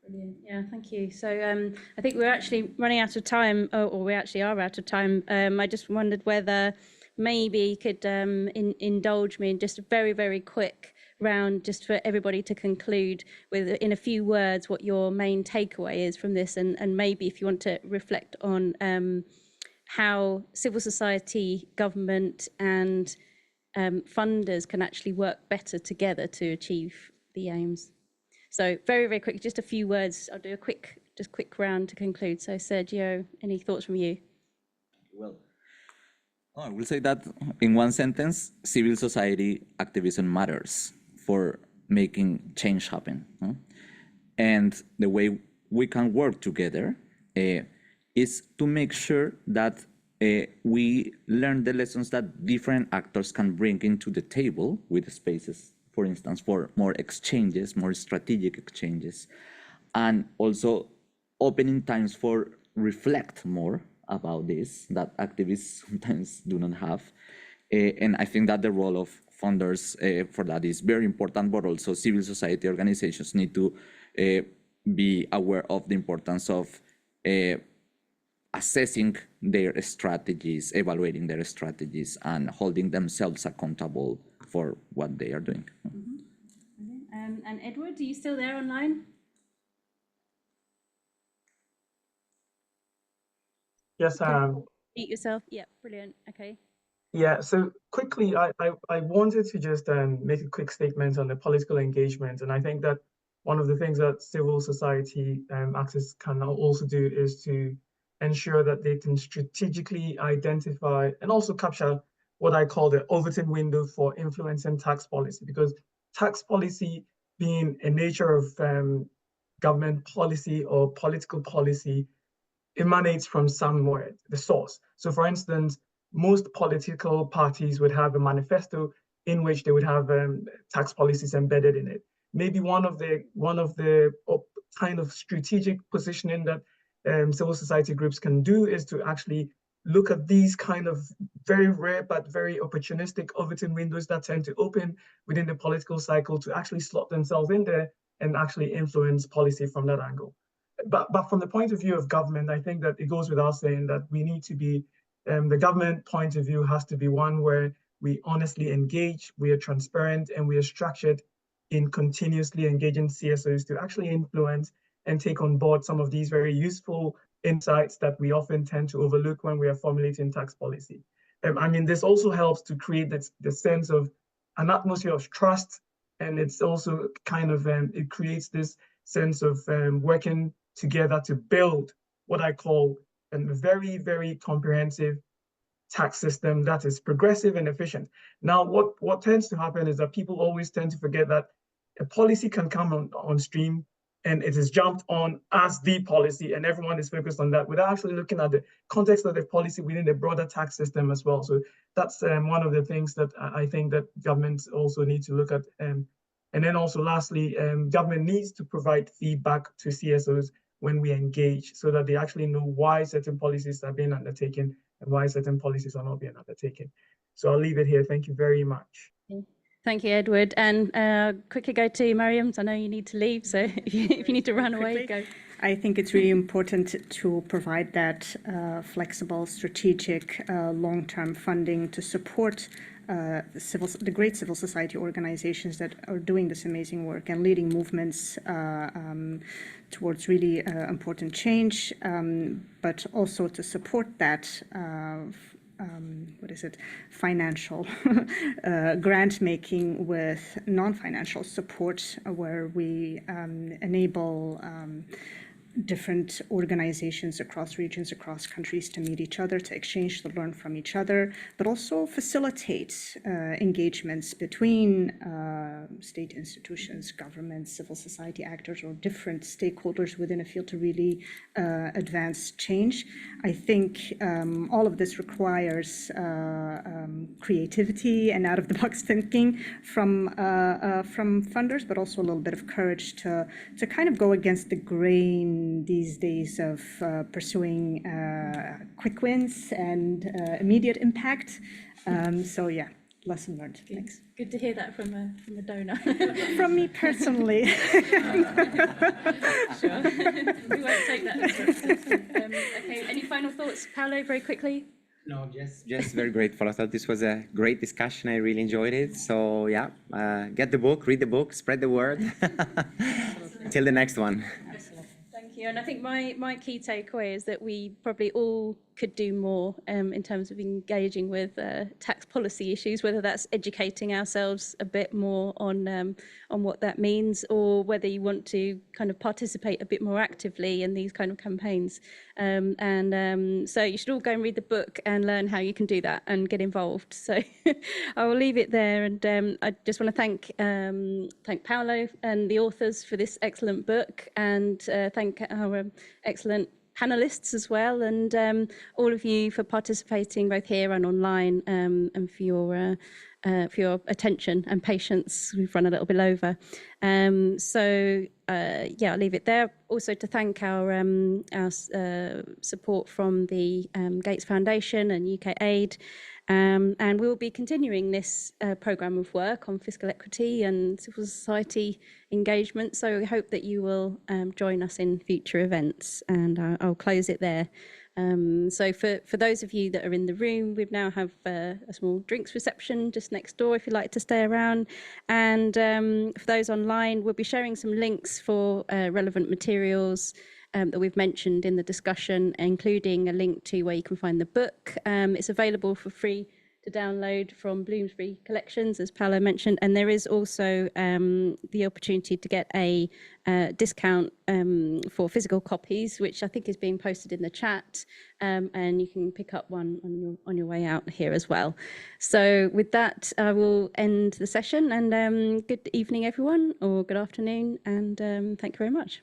Brilliant. Yeah, thank you. So I think we're actually running out of time, or we actually are out of time. I just wondered whether maybe you could indulge me in just a very, very quick round, just for everybody to conclude with, in a few words, what your main takeaway is from this, and maybe if you want to reflect on how civil society, government, and funders can actually work better together to achieve the aims. So very, very quick, just a few words. I'll do a quick round to conclude. So Sergio, any thoughts from you? Well, Oh, I will say that in one sentence, civil society activism matters for making change happen. Huh? And the way we can work together is to make sure that we learn the lessons that different actors can bring into the table with spaces, for instance, for more exchanges, more strategic exchanges, and also opening times for reflect more about this that activists sometimes do not have. And I think that the role of funders for that is very important, but also civil society organizations need to be aware of the importance of assessing their strategies, evaluating their strategies, and holding themselves accountable for what they are doing. And Edward, are you still there online? Yes, Mute yourself. Yeah, brilliant. Okay. yeah, so quickly, I wanted to just make a quick statement on the political engagement. And I think that one of the things that civil society actors can now also do is to ensure that they can strategically identify and also capture what I call the Overton window for influencing tax policy, because tax policy being a nature of government policy or political policy emanates from somewhere, the source. So for instance, most political parties would have a manifesto in which they would have tax policies embedded in it. Maybe one of the kind of strategic positioning that civil society groups can do is to actually look at these kind of very rare but very opportunistic Overton windows that tend to open within the political cycle to actually slot themselves in there and actually influence policy from that angle. But from the point of view of government, I think that it goes without saying that we need to be, the government point of view has to be one where we honestly engage, we are transparent, and we are structured in continuously engaging CSOs to actually influence and take on board some of these very useful insights that we often tend to overlook when we are formulating tax policy. I mean, this also helps to create the sense of an atmosphere of trust, and it's also kind of, it creates this sense of working together to build what I call a very, very comprehensive tax system that is progressive and efficient. Now, what tends to happen is that people always tend to forget that a policy can come on stream and it is jumped on as the policy and everyone is focused on that without actually looking at the context of the policy within the broader tax system as well. So that's one of the things that I think that governments also need to look at. And then also lastly, government needs to provide feedback to CSOs when we engage so that they actually know why certain policies are being undertaken and why certain policies are not being undertaken. So I'll leave it here. Thank you very much. Thank you, Edward. And quickly go to Mariam. I know you need to leave, so if you need to run away, go. I think it's really important to provide that flexible, strategic, long-term funding to support the great civil society organizations that are doing this amazing work and leading movements towards really important change, but also to support that financial grant making with non-financial support where we enable different organizations across regions, across countries to meet each other, to exchange, to learn from each other, but also facilitate engagements between state institutions, governments, civil society actors, or different stakeholders within a field to really advance change. I think all of this requires creativity and out-of-the-box thinking from funders, but also a little bit of courage to kind of go against the grain these days of pursuing quick wins and immediate impact. So yeah, lesson learned. Thanks. Good to hear that from a donor. From me personally. Sure. We won't take that as reference. Okay, any final thoughts, Paolo, very quickly? No, just very grateful. I thought this was a great discussion. I really enjoyed it. So yeah, get the book, read the book, spread the word. Until the next one. Thank you. And I think my key takeaway is that we probably all could do more in terms of engaging with tax policy issues, whether that's educating ourselves a bit more on what that means, or whether you want to kind of participate a bit more actively in these kind of campaigns. So you should all go and read the book and learn how you can do that and get involved. So I will leave it there, and I just want to thank Paolo and the authors for this excellent book, and thank our excellent panelists as well, and all of you for participating both here and online, and for your attention and patience. We've run a little bit over. Yeah, I'll leave it there. Also to thank our support from the Gates Foundation and UK Aid. And we'll be continuing this programme of work on fiscal equity and civil society engagement. So we hope that you will join us in future events, and I'll close it there. So for those of you that are in the room, we now have a small drinks reception just next door if you'd like to stay around. And for those online, we'll be sharing some links for relevant materials that we've mentioned in the discussion, including a link to where you can find the book. It's available for free to download from Bloomsbury Collections, as Paolo mentioned, and there is also the opportunity to get a discount for physical copies, which I think is being posted in the chat, and you can pick up one on your way out here as well. So with that, I will end the session, and good evening, everyone, or good afternoon, and thank you very much.